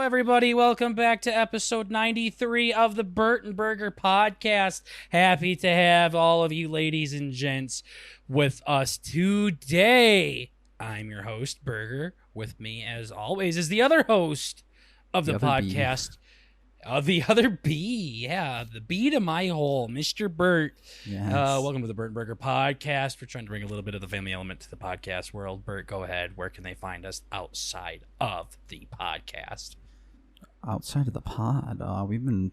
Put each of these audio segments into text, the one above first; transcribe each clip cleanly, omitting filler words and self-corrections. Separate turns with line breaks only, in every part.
everybody. Welcome back to episode 93 of the Burt and Burger podcast. Happy to have all of you ladies and gents with us today. I'm your host, Burger. With me, as always, is the other host of the podcast. The other B. Yeah, the B to my hole, Mr. Burt.
Yes.
Welcome to the Burt and Burger podcast. We're trying to bring a little bit of the family element to the podcast world. Burt, go ahead. Where can they find us outside of the podcast?
Outside of the pod, we've been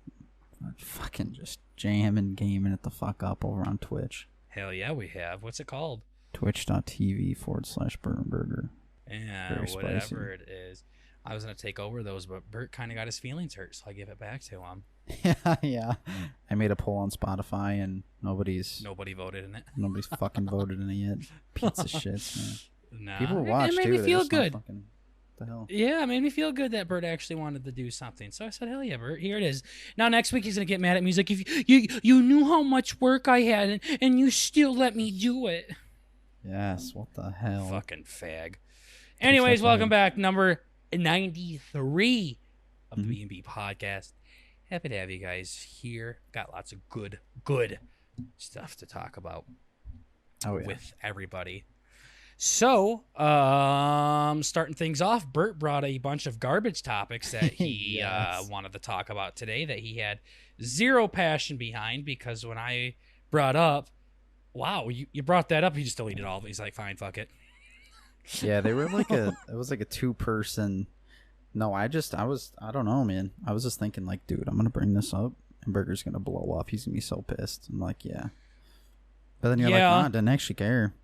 fucking just jamming, gaming it the fuck up over on Twitch.
Hell yeah, we have. What's it called?
Twitch.tv/Burt&Burger.
Yeah,
Very
whatever
spicy.
it is. I was going to take over those, but Burt kind of got his feelings hurt, so I give it back to him.
Yeah. I made a poll on Spotify and nobody voted in it. Nobody's fucking voted in it yet. Piece of shit, man.
Nah,
People watch,
it made
too.
me
They're
feel
just not
good.
fucking, what the hell?
Yeah, it made me feel good that Burt actually wanted to do something. So I said, hell yeah, Burt, here it is. Now, next week, he's going to get mad at me. He's like, if you knew how much work I had, and you still let me do it.
Yes, what the hell?
Fucking fag. Anyways, welcome back. Number 93 of the B&B podcast. Happy to have you guys here. Got lots of good stuff to talk about with everybody. So, starting things off, Burt brought a bunch of garbage topics that he wanted to talk about today that he had zero passion behind, because when I brought up, wow, you brought that up, he just deleted all of it. He's like, fine, fuck it.
Yeah, they were like it was like a two-person. No, I don't know, man. I was just thinking, like, dude, I'm going to bring this up and Burger's going to blow up. He's going to be so pissed. I'm like, yeah. But then you're like, nah, I didn't actually care.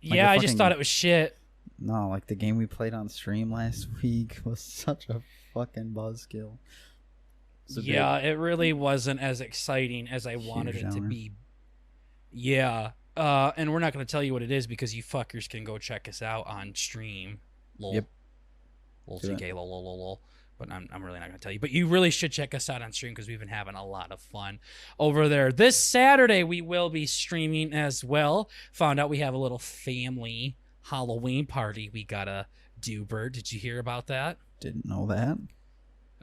Like
yeah, I just thought it was shit.
No, like the game we played on stream last week was such a fucking buzzkill.
Yeah, it really wasn't as exciting as I wanted it to be. Yeah. And we're not going to tell you what it is because you fuckers can go check us out on stream. Lol.
Yep.
Lol, CK, lol, lol, lol, lol. But I'm really not going to tell you. But you really should check us out on stream because we've been having a lot of fun over there. This Saturday, we will be streaming as well. Found out we have a little family Halloween party we got to do, Bert. Did you hear about that?
Didn't know that.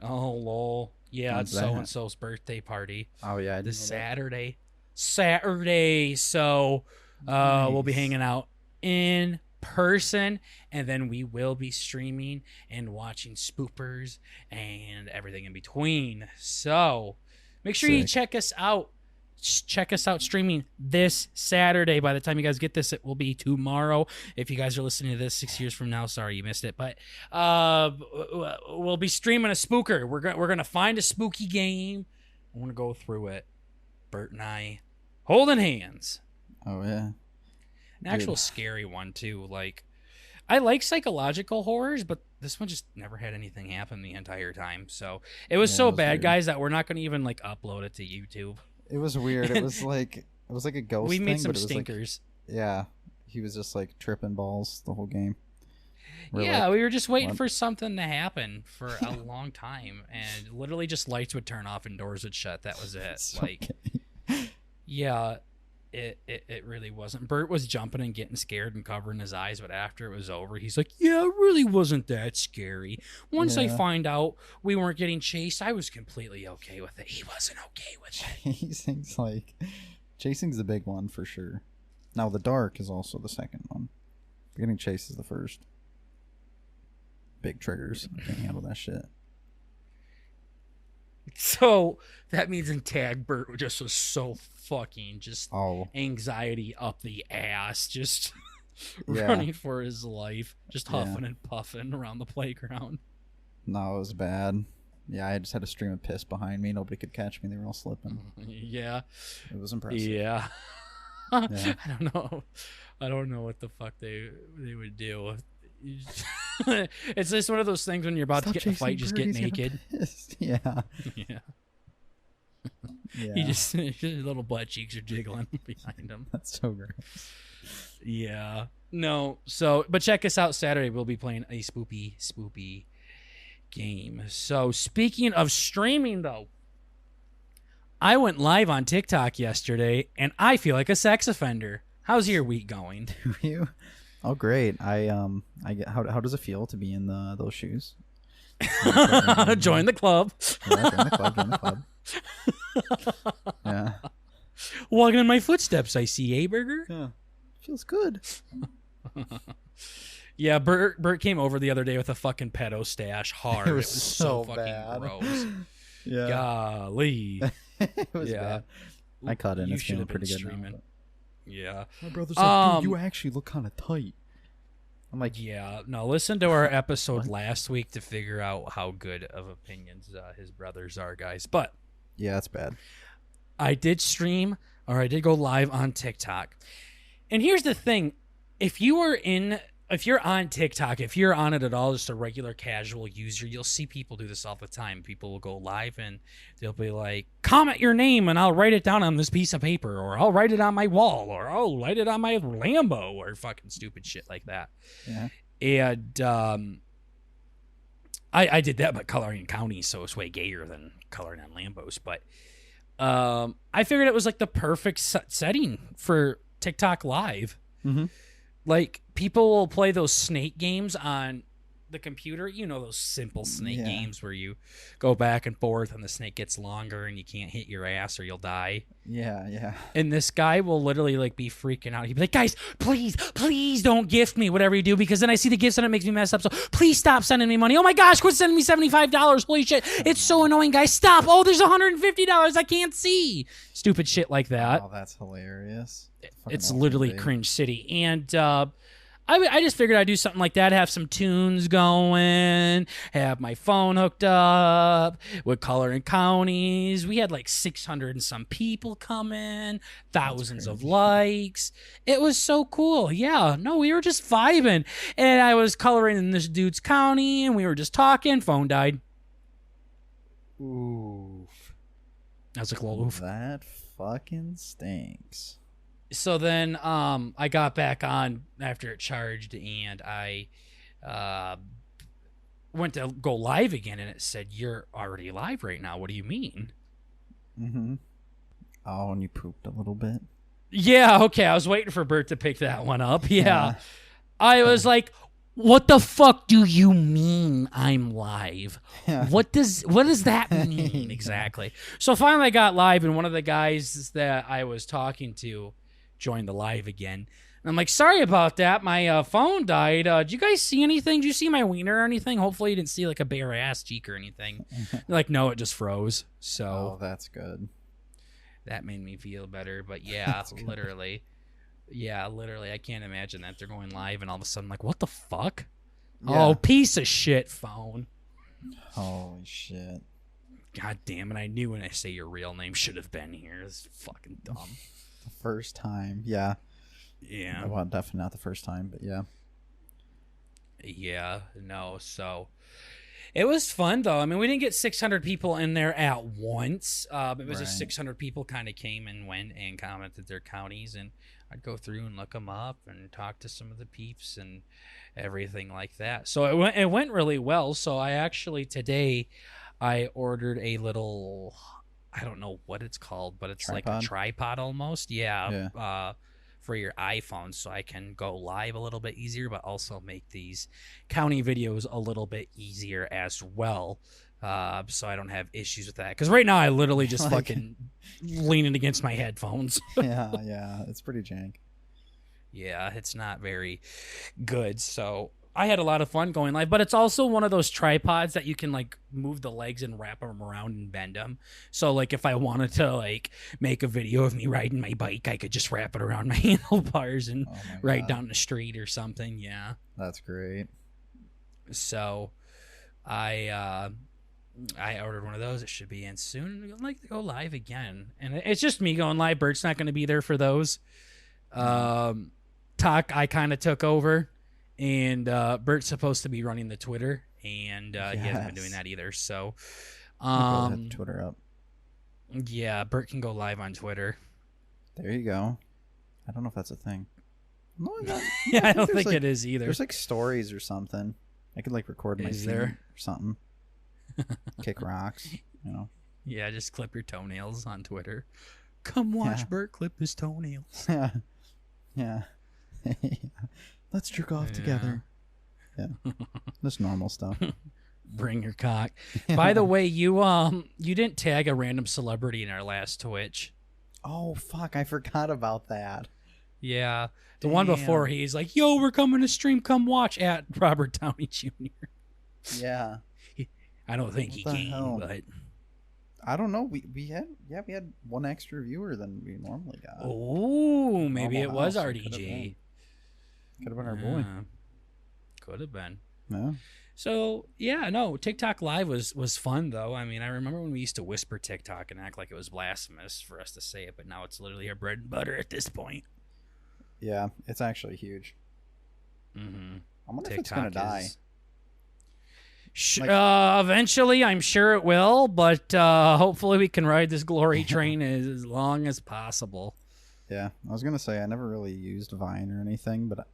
Oh, lol. Yeah,
When's
it's so-and-so's birthday party.
Oh, yeah.
This Saturday. So we'll be hanging out in person, and then we will be streaming and watching spoopers and everything in between. So make sure you check us out. Check us out streaming this Saturday. By the time you guys get this, it will be tomorrow. If you guys are listening to this 6 years from now, sorry you missed it. But we'll be streaming a spooker. We're gonna find a spooky game. I want to go through it. Burt and I holding hands.
Oh yeah.
An actual scary one too. Like, I like psychological horrors, but this one just never had anything happen the entire time. So it was so bad, weird, guys, that we're not going to even like upload it to YouTube.
It was weird. It was like a ghost.
We made
thing,
some
but
stinkers.
Like, yeah, he was just like tripping balls the whole game.
We were just waiting for something to happen for a long time, and literally just lights would turn off and doors would shut. That was it. Like, yeah. It really wasn't. Burt was jumping and getting scared and covering his eyes, but after it was over, he's like, yeah, it really wasn't that scary. Once I find out we weren't getting chased, I was completely okay with it. He wasn't okay with it.
Chasing's the big one for sure. Now the dark is also the second one. Getting chased is the first. Big triggers. I can't handle that shit.
So that means in tag, Burt just was so fucking just anxiety up the ass, just running for his life, just huffing and puffing around the playground.
No, it was bad. Yeah, I just had a stream of piss behind me. Nobody could catch me. They were all slipping.
Yeah.
It was impressive.
Yeah. I don't know what the fuck they would do. It's just one of those things when you're about to get in a fight, just get naked.
Yeah.
Yeah. He just his little butt cheeks are jiggling behind him.
That's so gross.
Yeah. No. So, but check us out Saturday. We'll be playing a spoopy game. So, speaking of streaming, though, I went live on TikTok yesterday, and I feel like a sex offender. How's your week going?
Do you? Oh, great. I get. How does it feel to be in those shoes?
Join the club.
Yeah, join the club. Yeah.
Walking in my footsteps, I see, Burger?
Yeah. Feels good.
Yeah, Bert came over the other day with a fucking pedo stash hard.
It was so
fucking
bad.
gross.
Yeah.
Golly.
It was bad. I caught it and it's feeling pretty good
streaming.
now.
Yeah.
My brother's like, dude, you actually look kind of tight. I'm like,
yeah. No, listen to our episode last week to figure out how good of opinions his brothers are, guys. But
yeah, that's bad.
I did stream, or I did go live on TikTok. And here's the thing. If you're on TikTok, if you're on it at all, just a regular casual user, you'll see people do this all the time. People will go live and they'll be like, comment your name and I'll write it down on this piece of paper, or I'll write it on my wall, or I'll write it on my Lambo, or fucking stupid shit like that.
Yeah.
And I did that by coloring in counties, so it's way gayer than coloring on Lambos. But I figured it was like the perfect setting for TikTok Live.
Mm-hmm.
Like, people will play those snake games on the computer. You know, those simple snake games where you go back and forth and the snake gets longer and you can't hit your ass or you'll die.
Yeah, yeah.
And this guy will literally, like, be freaking out. He'd be like, guys, please don't gift me whatever you do, because then I see the gifts and it makes me mess up. So please stop sending me money. Oh, my gosh, quit sending me $75. Holy shit. It's so annoying, guys. Stop. Oh, there's $150 I can't see. Stupid shit like that.
Oh, that's hilarious.
It's literally cringe city. And I just figured I'd do something like that, have some tunes going, have my phone hooked up, with color in counties. We had like 600 and some people come in, thousands of likes. It was so cool. Yeah, no, we were just vibing. And I was coloring in this dude's county, and we were just talking. Phone died.
Oof.
I was like, well, oof.
That fucking stinks.
So then I got back on after it charged, and I went to go live again, and it said, you're already live right now. What do you mean?
Mm-hmm. Oh, and you pooped a little bit?
Yeah, okay. I was waiting for Bert to pick that one up. Yeah. I was like, what the fuck do you mean I'm live?
Yeah.
What does that mean exactly? So finally I got live, and one of the guys that I was talking to joined the live again. And I'm like, sorry about that. My phone died. Did you guys see anything? Did you see my wiener or anything? Hopefully you didn't see like a bare ass cheek or anything. They're like, no, it just froze. So
oh, that's good.
That made me feel better. But yeah, literally. Yeah, literally. I can't imagine that they're going live and all of a sudden like, what the fuck? Yeah. Oh, piece of shit phone.
Holy shit.
God damn it. I knew when I say your real name should have been here. It's fucking dumb.
The first time, yeah.
Yeah.
Well, definitely not the first time, but yeah.
Yeah, no, so it was fun, though. I mean, we didn't get 600 people in there at once. It was just 600 people kind of came and went and commented their counties, and I'd go through and look them up and talk to some of the peeps and everything like that. So it went really well. So I actually, today, I ordered a little, I don't know what it's called, but it's tripod? Like a tripod almost. Yeah. For your iPhone, so I can go live a little bit easier, but also make these county videos a little bit easier as well. So I don't have issues with that. Because right now I literally just fucking leaning against my headphones.
yeah, it's pretty jank.
Yeah, it's not very good. So I had a lot of fun going live, but it's also one of those tripods that you can like move the legs and wrap them around and bend them. So like if I wanted to like make a video of me riding my bike, I could just wrap it around my handlebars and ride down the street or something. Yeah,
that's great.
So I ordered one of those. It should be in soon. I'd like to go live again, and it's just me going live. Bert's not going to be there for those. Talk I kind of took over. And Bert's supposed to be running the Twitter, and he hasn't been doing that either. So,
Twitter up.
Yeah, Bert can go live on Twitter.
There you go. I don't know if that's a thing. No,
yeah, I don't think like, it is either.
There's like stories or something. I could like record my feet or something. Kick rocks, you know.
Yeah, just clip your toenails on Twitter. Come watch Bert clip his toenails.
Yeah. Let's jerk off together. Yeah. That's normal stuff.
Bring your cock. By the way, you didn't tag a random celebrity in our last Twitch.
Oh fuck, I forgot about that.
Yeah. The one before, he's like, yo, we're coming to stream, come watch, at Robert Downey Jr.
Yeah.
I don't think he came, but
I don't know. We had one extra viewer than we normally got.
Oh, maybe it was RDG.
Could have been our boy.
Could have been.
Yeah.
So yeah, no, TikTok Live was fun though. I mean, I remember when we used to whisper TikTok and act like it was blasphemous for us to say it, but now it's literally our bread and butter at this point.
Yeah, it's actually huge.
Mm-hmm.
I wonder if it's gonna die.
Eventually, I'm sure it will, but hopefully we can ride this glory train as long as possible.
Yeah, I was gonna say I never really used Vine or anything, but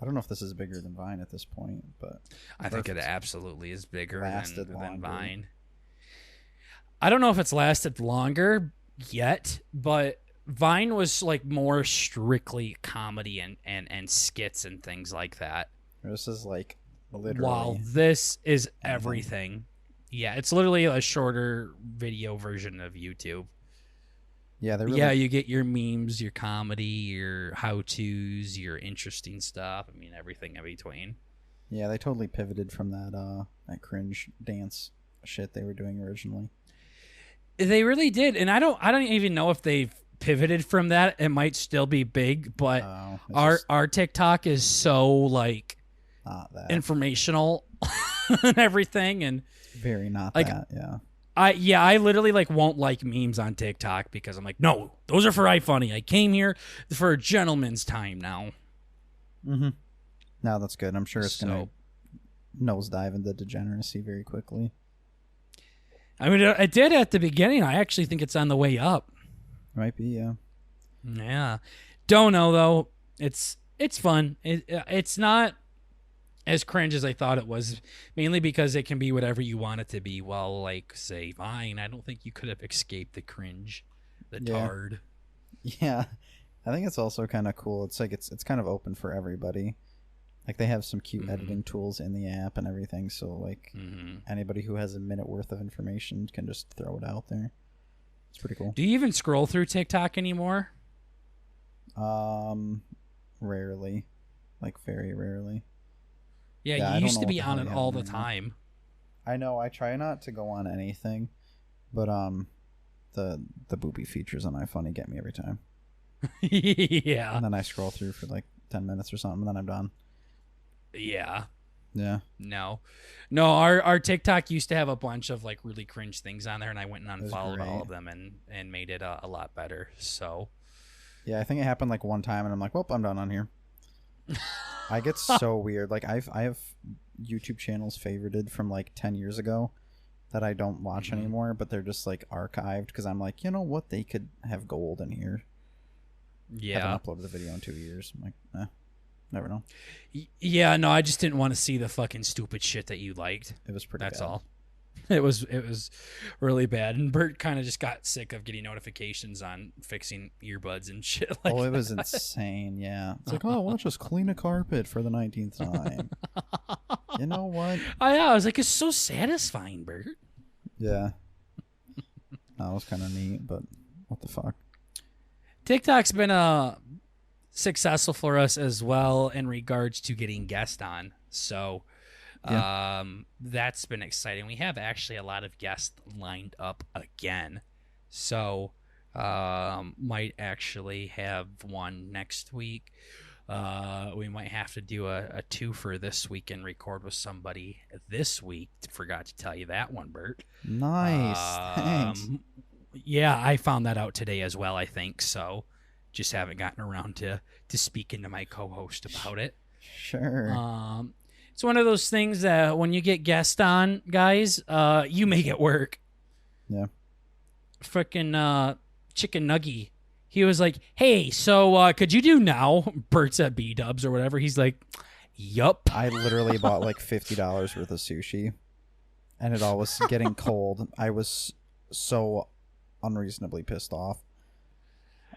I don't know if this is bigger than Vine at this point. But
I think it absolutely is bigger than Vine. I don't know if it's lasted longer yet, but Vine was like more strictly comedy and skits and things like that.
This is like literally.
While this is everything. Yeah, it's literally a shorter video version of YouTube.
Yeah,
you get your memes, your comedy, your how-tos, your interesting stuff. I mean, everything in between.
Yeah, they totally pivoted from that cringe dance shit they were doing originally.
They really did, and I don't even know if they've pivoted from that. It might still be big, but our TikTok is so like informational and everything, and
very not
like,
that. Yeah.
I literally like won't like memes on TikTok because I'm like, no, those are for iFunny. I came here for a gentleman's time now.
Mm-hmm. No, that's good. I'm sure it's gonna nosedive into degeneracy very quickly.
I mean, it did at the beginning. I actually think it's on the way up.
Might be, yeah.
Yeah. Don't know though. It's fun. It's not as cringe as I thought it was, mainly because it can be whatever you want it to be. Well, like, say, Vine, I don't think you could have escaped the cringe, the tard.
Yeah. I think it's also kind of cool. It's like it's kind of open for everybody. Like, they have some cute editing tools in the app and everything, so, like, anybody who has a minute worth of information can just throw it out there. It's pretty cool.
Do you even scroll through TikTok anymore?
Rarely. Like, very rarely.
Yeah, you used to be on it all the time.
I know. I try not to go on anything, but the booby features on iFunny get me every time.
Yeah.
And then I scroll through for like 10 minutes or something, and then I'm done.
Yeah.
Yeah.
No, our TikTok used to have a bunch of like really cringe things on there, and I went and unfollowed all of them and made it a lot better. So.
Yeah, I think it happened like one time, and I'm like, well, I'm done on here. I get so weird. Like I have YouTube channels favorited from like 10 years ago that I don't watch anymore, but they're just like archived because I'm like, you know what? They could have gold in here.
Yeah.
I haven't uploaded the video in 2 years. I'm like, never know.
Yeah, no, I just didn't want to see the fucking stupid shit that you liked.
It was pretty
That's
bad.
all. It was really bad, and Bert kind of just got sick of getting notifications on fixing earbuds and shit like that.
It was insane, yeah. It's like, oh, let's just clean a carpet for the 19th time. You know what?
I was like, it's so satisfying, Bert.
Yeah. That was kind of neat, but what the fuck?
TikTok's been successful for us as well in regards to getting guests on, so... Yeah. That's been exciting. We have actually a lot of guests lined up again, so might actually have one next week. We might have to do a two for this week and record with somebody this week. Forgot to tell you that one, Bert.
Nice. Thanks.
Yeah, I found that out today as well, I think, so just haven't gotten around to speaking to my co-host about it.
Sure.
It's one of those things that when you get guests on, guys, you make it work.
Yeah.
Frickin' Chicken Nuggy. He was like, hey, so could you do now? Bert's at B-Dubs or whatever. He's like, yup.
I literally bought like $50 worth of sushi, and it all was getting cold. I was so unreasonably pissed off.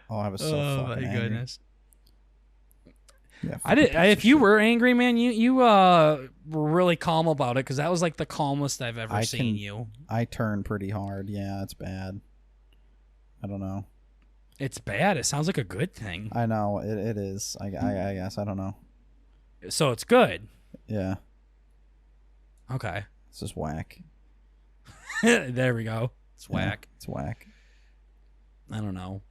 Oh, I was so fucking angry.
Goodness.
Yeah,
I did. If you were angry, man, you were really calm about it because that was like the calmest I've ever seen you.
I turn pretty hard. Yeah, it's bad. I don't know.
It's bad. It sounds like a good thing.
I know it is. I guess I don't know.
So it's good.
Yeah.
Okay.
It's just whack.
There we go. It's whack.
It's whack.
I don't know.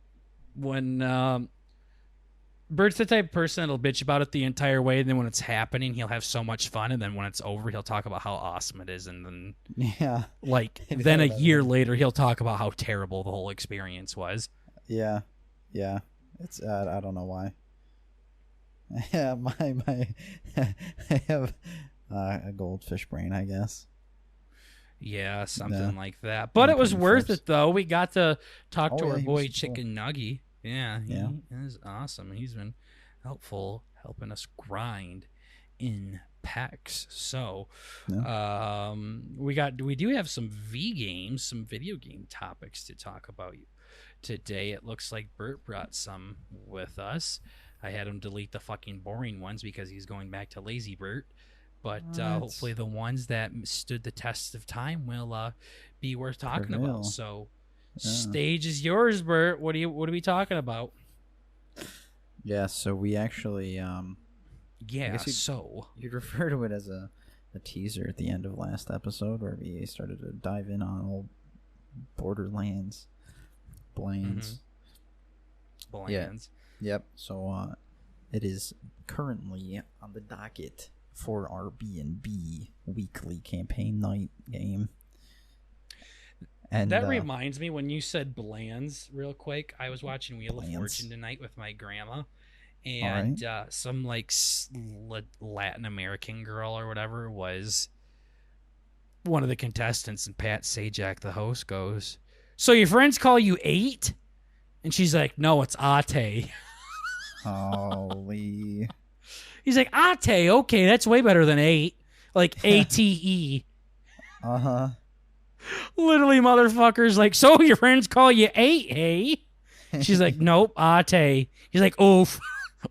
When Bert's the type of person that'll bitch about it the entire way, and then when it's happening, he'll have so much fun, and then when it's over, he'll talk about how awesome it is, and then then a year later, he'll talk about how terrible the whole experience was.
Yeah. It's I don't know why. Yeah, I have a goldfish brain, I guess.
Yeah, something like that. But it was worth it, though. We got to talk to our boy Chicken Nuggy. Yeah, he is awesome. He's been helping us grind in packs. So, we do have some some video game topics to talk about today. It looks like Bert brought some with us. I had him delete the fucking boring ones because he's going back to Lazy Bert. But hopefully the ones that stood the test of time will be worth talking about. So, stage is yours, Bert. What are we talking about?
Yeah, so we actually
you'd
refer to it as a teaser at the end of last episode where we started to dive in on old Borderlands. Blands. Yep. So it is currently on the docket for our B&B weekly campaign night game. And
that reminds me, when you said Blands real quick, I was watching Wheel of Fortune tonight with my grandma, and some like Latin American girl or whatever was one of the contestants, and Pat Sajak, the host, goes, "So your friends call you 8?" And she's like, "No, it's Ate."
Holy.
He's like, Ate, okay, that's way better than 8. Like ATE.
Uh-huh.
Literally, motherfuckers, like, "So your friends call you 8, hey?" She's like, "Nope, Ate." He's like, "Oof."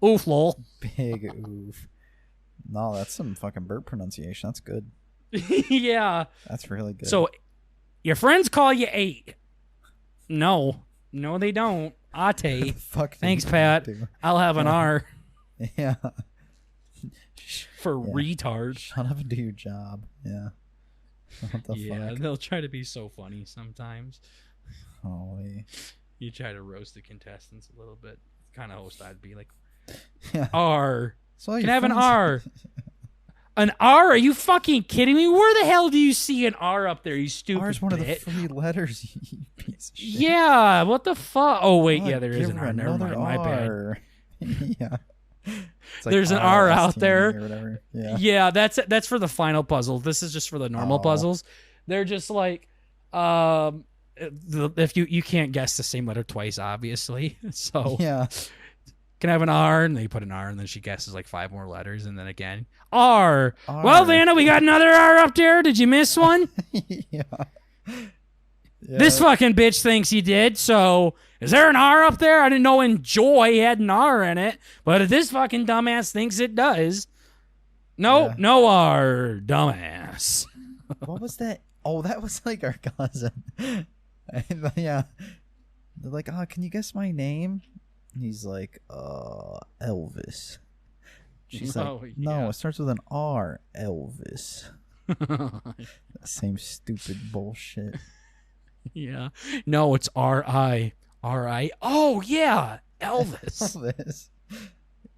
Oof, lol.
Big oof. No, that's some fucking Bert pronunciation. That's good.
Yeah.
That's really good.
So, your friends call you 8. No, they don't. Ate.
Fuck.
Thanks, Pat. I'll have an R.
Yeah.
For retard.
Shut up and do your job. Yeah. What the fuck?
They'll try to be so funny sometimes.
Holy.
You try to roast the contestants a little bit. The kind of host I'd be like,
yeah.
R. So can I have an R? An R? Are you fucking kidding me? Where the hell do you see an R up there, you stupid
R's one of the 3 letters, you piece of shit.
Yeah, what the fuck? Oh, wait, there is an R. Never mind, my bad.
Yeah. Like
there's an R out there.
Or whatever.
Yeah, that's for the final puzzle. This is just for the normal puzzles. They're just like, if you can't guess the same letter twice, obviously. So
yeah,
can I have an R? And they put an R, and then she guesses like 5 more letters, and then again R. Well, Vanna, we got another R up there. Did you miss one?
Yeah.
This fucking bitch thinks you did, so is there an R up there? I didn't know Enjoy had an R in it, but if this fucking dumbass thinks it does. No R, dumbass.
What was that? Oh, that was like our cousin. Yeah. They're like, can you guess my name? And he's like, Elvis. She's like, no, it starts with an R, Elvis. Same stupid bullshit.
Yeah. No, it's R.I. R.I. Oh, yeah. Elvis.
Elvis.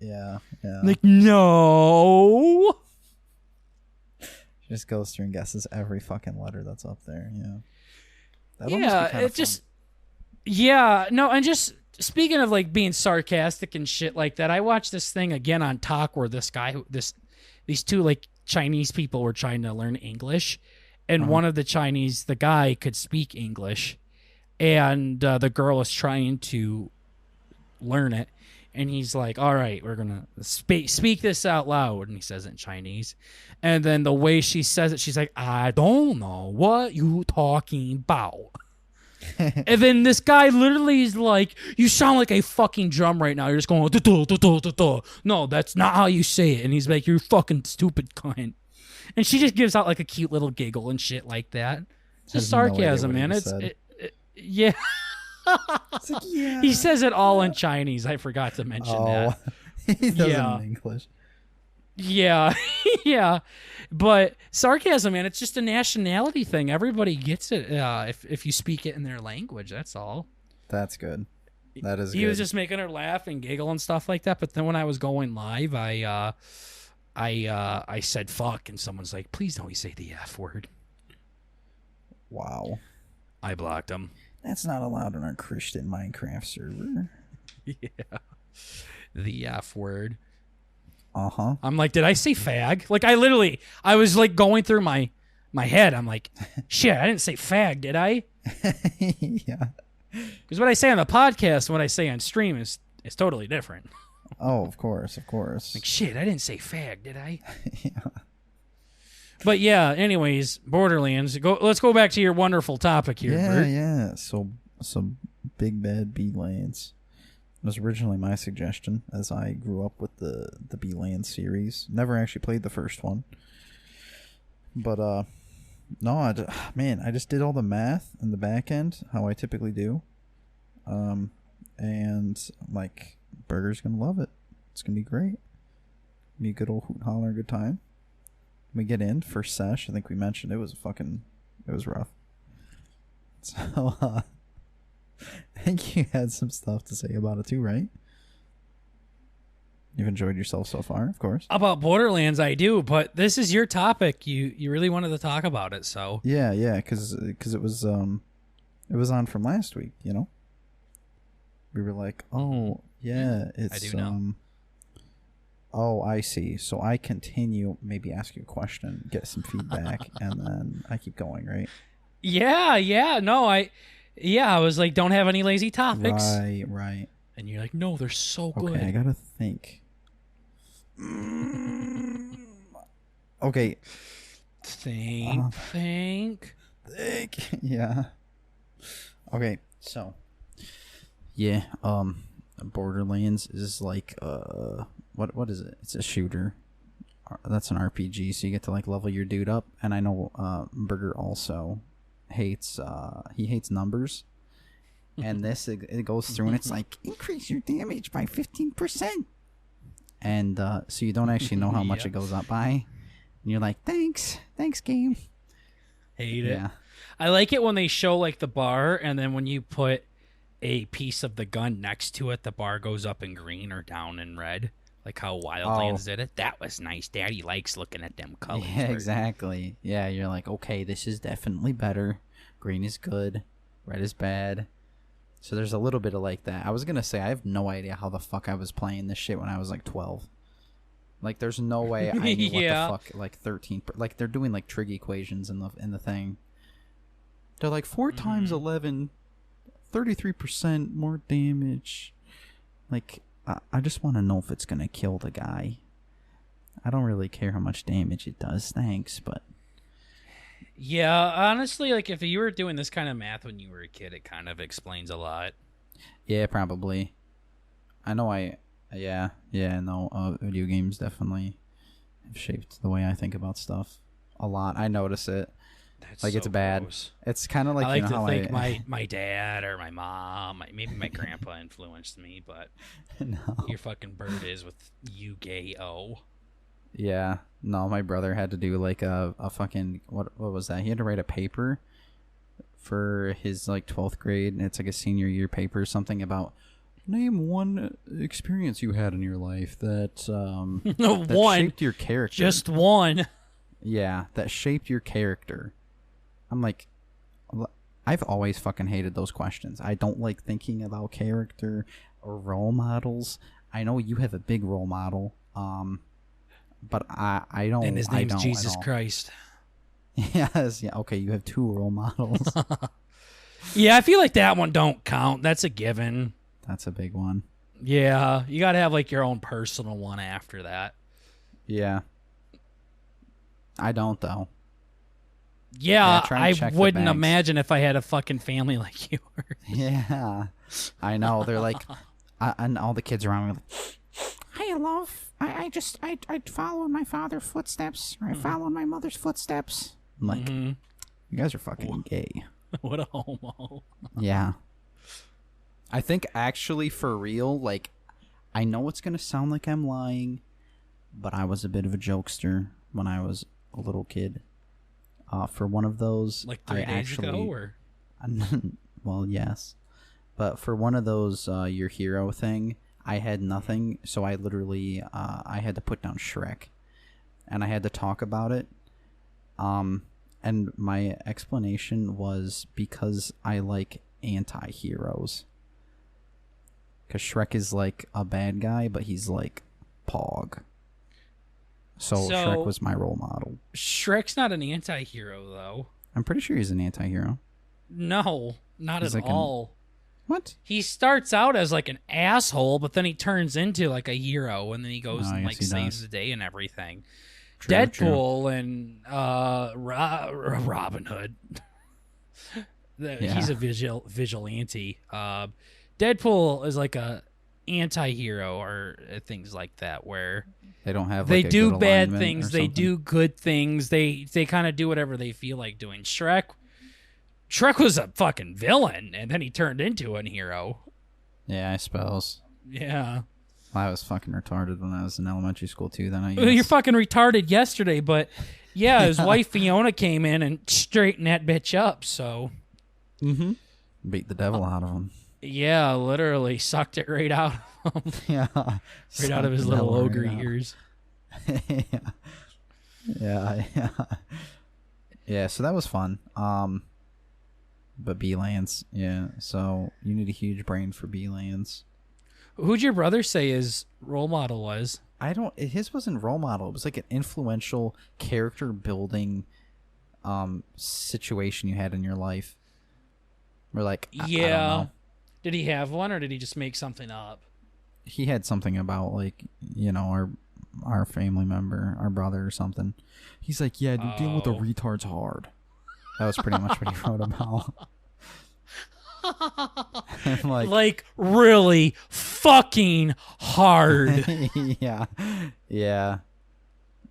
Yeah.
Like, no.
She just goes through and guesses every fucking letter that's up there. Yeah.
It just. Yeah. No, and just speaking of like being sarcastic and shit like that, I watched this thing again on Talk where these 2 like Chinese people were trying to learn English. And one of the guy could speak English, and the girl is trying to learn it. And he's like, "All right, we're going to speak this out loud." And he says it in Chinese. And then the way she says it, she's like, "I don't know what you talking about." And then this guy literally is like, you sound like a fucking drum right now. You're just going, "Duh, duh, duh, duh, duh." No, that's not how you say it. And he's like, you're fucking stupid cunt. And she just gives out like a cute little giggle and shit like that. It's just sarcasm, man. Yeah.
It's like, yeah.
He says it all in Chinese. I forgot to mention that.
He does it in English.
Yeah. Yeah. But sarcasm, man, it's just a nationality thing. Everybody gets it if you speak it in their language. That's all.
That's good. That is good.
He was just making her laugh and giggle and stuff like that. But then when I was going live, I said fuck, and someone's like, please don't say the F word.
Wow.
I blocked him.
That's not allowed on our Christian Minecraft server.
Yeah. The F word.
Uh-huh.
I'm like, did I say fag? Like, I was like going through my head. I'm like, shit, I didn't say fag, did I?
Yeah.
Because what I say on the podcast and what I say on stream is totally different.
Oh, of course, of course.
Like, shit, I didn't say fag, did I?
Yeah.
But yeah, anyways, Borderlands. Let's go back to your wonderful topic here, Bert.
Yeah. So Big Bad B-Lands was originally my suggestion, as I grew up with the B-Land series. Never actually played the first one. But, no, I just did all the math in the back end, how I typically do. And I'm like, Burger's going to love it. It's going to be great. Be a good old hoot holler, good time. We get in, first sesh, I think we mentioned it was rough. So, I think you had some stuff to say about it too, right? You've enjoyed yourself so far, of course.
About Borderlands, I do, but this is your topic. You really wanted to talk about it, so.
Yeah, because it was on from last week, you know? We were like, oh, yeah, it's...
I do know.
Oh, I see. So I continue, maybe ask you a question, get some feedback, and then I keep going, right?
Yeah. No, I was like, don't have any lazy topics.
Right.
And you're like, no, they're so good.
Okay, I gotta think. Okay.
Think.
Yeah. Okay, so. Yeah, Borderlands is like, what is it? It's a shooter. That's an RPG, so you get to like level your dude up. And I know Burger also hates numbers. And this it goes through and it's like, increase your damage by 15%. And so you don't actually know how much it goes up by. And you're like, thanks game.
Hate it. I like it when they show like the bar, and then when you put a piece of the gun next to it, the bar goes up in green or down in red. Like how Wildlands did it. That was nice. Daddy likes looking at them colors.
Yeah, exactly. Yeah, you're like, okay, this is definitely better. Green is good. Red is bad. So there's a little bit of like that. I was going to say, I have no idea how the fuck I was playing this shit when I was like 12. Like, there's no way I knew what the fuck, like 13... Like, they're doing like trig equations in the thing. They're like 4 times 11, 33% more damage. Like... I just want to know if it's going to kill the guy. I don't really care how much damage it does, thanks, but...
Yeah, honestly, like, if you were doing this kind of math when you were a kid, it kind of explains a lot.
Yeah, probably. I know video games definitely have shaped the way I think about stuff a lot. I notice it.
That's
like,
so
it's bad.
Gross.
It's kind of like,
I like to think my dad or my mom, maybe my grandpa influenced me, but
no.
Your fucking bird is with Yu-Gi-Oh.
Yeah. No, my brother had to do like a fucking, what was that? He had to write a paper for his like 12th grade, and it's like a senior year paper or something about name one experience you had in your life that shaped your character.
Just one.
Yeah, that shaped your character. I'm like, I've always fucking hated those questions. I don't like thinking about character or role models. I know you have a big role model, but I don't.
And his name's Jesus Christ.
Yes, yeah. Okay, you have 2 role models.
Yeah, I feel like that one don't count. That's a given.
That's a big one.
Yeah, you gotta have like your own personal one after that.
Yeah. I don't though.
Yeah,
try and
I
check the
wouldn't
bags.
imagine if I had a fucking family like yours.
Yeah, I know. They're like, and all the kids around me are like, "Hey, love, I follow in my father's footsteps, or I follow in my mother's footsteps." I'm like, you guys are fucking gay.
What a homo.
Yeah. I think actually, for real, like, I know it's gonna sound like I'm lying, but I was a bit of a jokester when I was a little kid. For one of those,
Like 3 days ago, or?
Well, yes. But for one of those, your hero thing, I had nothing, so I literally, I had to put down Shrek. And I had to talk about it. And my explanation was because I like anti-heroes. Because Shrek is like a bad guy, but he's like Pog. So Shrek was my role model.
Shrek's not an anti-hero, though.
I'm pretty sure he's an anti-hero.
No, not
He's
at
like
all.
What?
He starts out as like an asshole, but then he turns into like a hero, and then he goes and like saves the day and everything.
True,
Deadpool and Robin Hood. He's a vigilante. Deadpool is like a anti-hero or things like that, where
they don't have.
They
like, a
do
good
bad
alignment
things.
or
They
something?
do good things. They kind of do whatever they feel like doing. Shrek was a fucking villain, and then he turned into a hero.
Yeah, I suppose.
Yeah.
I was fucking retarded when I was in elementary school too. Then I guess.
Well, you're fucking retarded yesterday, but yeah, his wife Fiona came in and straightened that bitch up. So.
Beat the devil out of him.
Yeah, literally sucked it right out of him.
Yeah.
Right out of his little ogre ears.
Yeah. Yeah, so that was fun. But B-Lands, yeah. So you need a huge brain for B-Lands.
Who'd your brother say his role model was?
His wasn't role model. It was like an influential character building situation you had in your life. We're like, I don't know.
Did he have one, or did he just make something up?
He had something about, like, you know, our family member, our brother or something. He's like, yeah, dude, dealing with the retard's hard. That was pretty much what he wrote about.
like really fucking hard.
Yeah.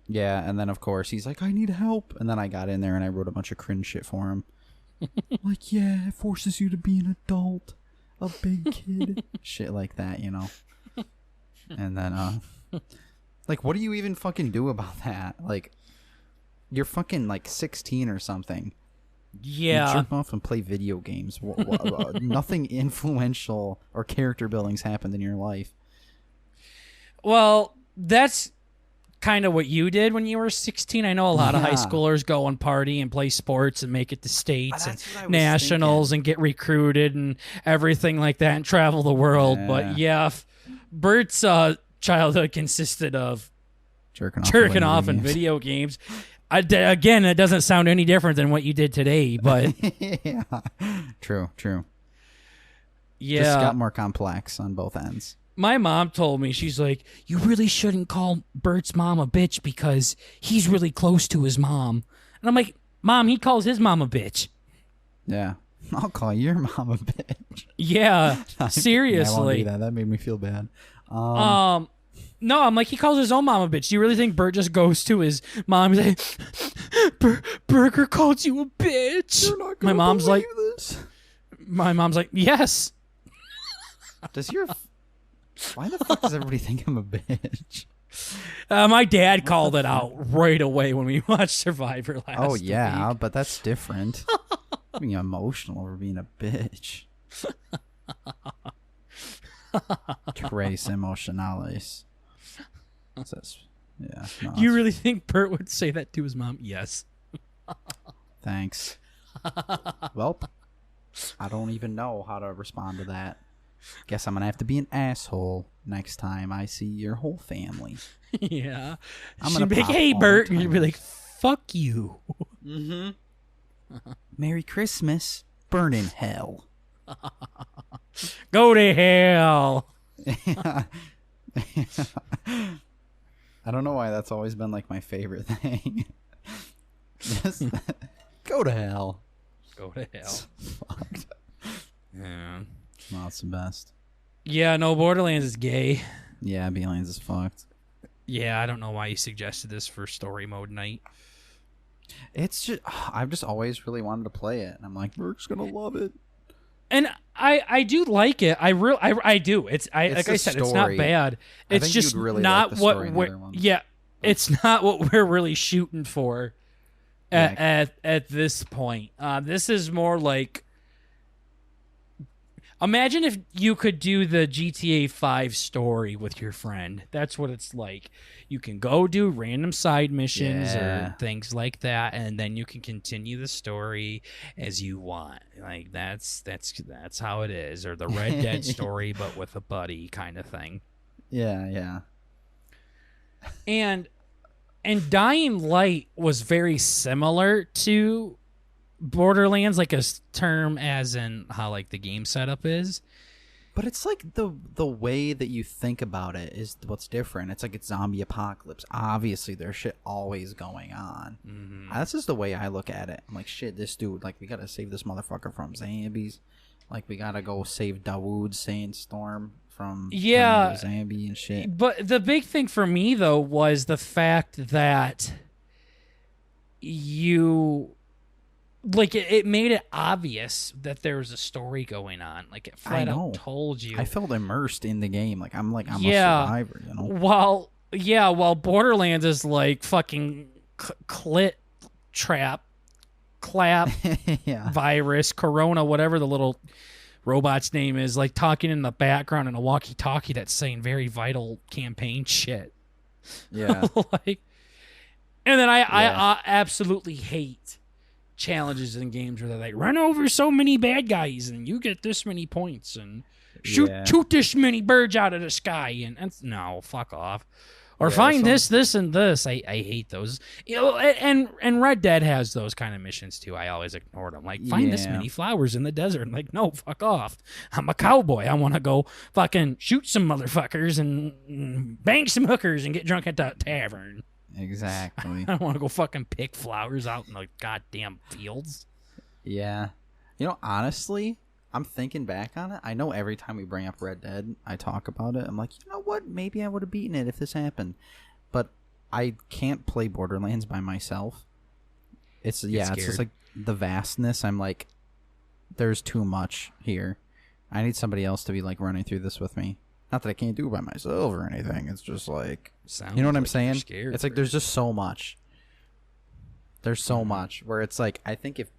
And then of course he's like, I need help. And then I got in there and I wrote a bunch of cringe shit for him. Like, yeah, it forces you to be an adult, a big kid, shit like that, you know. And then like, what do you even fucking do about that? Like, you're fucking like 16 or something.
Yeah.
You jerk off and play video games. Nothing influential or character building's happened in your life.
Well, that's kind of what you did when you were 16. I know a lot of high schoolers go and party and play sports and make it to states and nationals and get recruited and everything like that and travel the world. Yeah. But yeah, Bert's childhood consisted of jerking off in video games. Again, it doesn't sound any different than what you did today, but
yeah, true.
Yeah,
just got more complex on both ends.
My mom told me, she's like, you really shouldn't call Bert's mom a bitch because he's really close to his mom. And I'm like, Mom, he calls his mom a bitch.
Yeah, I'll call your mom a bitch.
Yeah, seriously.
I won't do that. That made me feel bad.
No, I'm like, he calls his own mom a bitch. Do you really think Bert just goes to his mom and say, Burger called you a bitch?
You're not gonna believe this.
My mom's like, yes.
Why the fuck does everybody think I'm a bitch?
My dad called it out right away when we watched Survivor last week.
But that's different. Being emotional over being a bitch. Tres emocionales. Yeah. No,
you really think Bert would say that to his mom? Yes.
Thanks. Well, I don't even know how to respond to that. Guess I'm gonna have to be an asshole next time I see your whole family.
Yeah.
I'm
gonna be like, hey, Bert. And you'd be like, fuck you.
Mm-hmm. Merry Christmas. Burn in hell.
Go to hell.
I don't know why that's always been like my favorite thing. Go to hell.
Go to hell.
Fucked.
Yeah.
No, it's the best.
Yeah, no, Borderlands is gay.
Yeah, Borderlands is fucked.
Yeah, I don't know why you suggested this for story mode night.
It's just I've just always really wanted to play it, and I'm like, we're just gonna love it.
And I do like it. I do. It's like I said, it's not bad. It's just
really
not
like the
what
story in the
we're
other ones.
yeah. It's not what we're really shooting for at this point. This is more like, imagine if you could do the GTA 5 story with your friend. That's what it's like. You can go do random side missions or things like that, and then you can continue the story as you want. Like that's how it is. Or the Red Dead story, but with a buddy kind of thing.
Yeah.
And Dying Light was very similar to Borderlands, like a term as in how like the game setup is.
But it's like the way that you think about it is what's different. It's like it's zombie apocalypse. Obviously, there's shit always going on.
Mm-hmm.
That's just the way I look at it. I'm like, shit, this dude, like, we gotta save this motherfucker from zombies. Like, we gotta go save Dawood Sandstorm from zombie and shit.
But the big thing for me, though, was the fact that it made it obvious that there was a story going on. Like, it flat out told you.
I felt immersed in the game. Like, I'm a survivor, you know?
While Borderlands is like fucking clit trap, clap, virus, corona, whatever the little robot's name is, like talking in the background in a walkie-talkie that's saying very vital campaign shit.
Yeah.
And then I absolutely hate challenges in games where they're like, run over so many bad guys and you get this many points and shoot this many birds out of the sky and no, fuck off. Or find this, and this. I hate those. You know, and Red Dead has those kind of missions too. I always ignore them. Like, find this many flowers in the desert. I'm like, no, fuck off. I'm a cowboy. I want to go fucking shoot some motherfuckers and bang some hookers and get drunk at the tavern.
Exactly.
I don't want to go fucking pick flowers out in the goddamn fields.
Yeah. You know, honestly, I'm thinking back on it. I know every time we bring up Red Dead, I talk about it. I'm like, you know what? Maybe I would have beaten it if this happened. But I can't play Borderlands by myself. It's just like the vastness. I'm like, there's too much here. I need somebody else to be like running through this with me. Not that I can't do it by myself or anything. It's just like, you know what I'm saying? It's like there's just so much. There's so much where it's like, I think if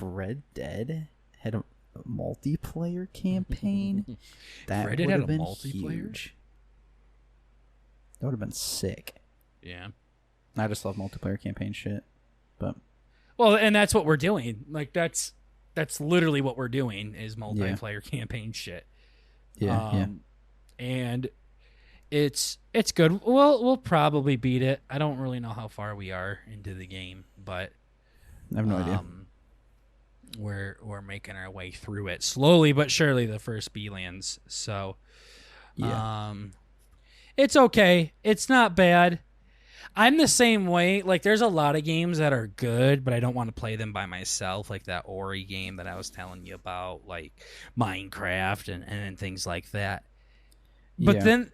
Red Dead had a multiplayer campaign, that would have been huge. That would have been sick.
Yeah.
I just love multiplayer campaign shit. But
and that's what we're doing. Like that's literally what we're doing is multiplayer campaign shit.
Yeah.
And it's good. We'll probably beat it. I don't really know how far we are into the game, but
I have no idea.
We're making our way through it slowly but surely. The first B-lands, so it's okay. It's not bad. I'm the same way. Like, there's a lot of games that are good, but I don't want to play them by myself. Like that Ori game that I was telling you about, like Minecraft and things like that. But then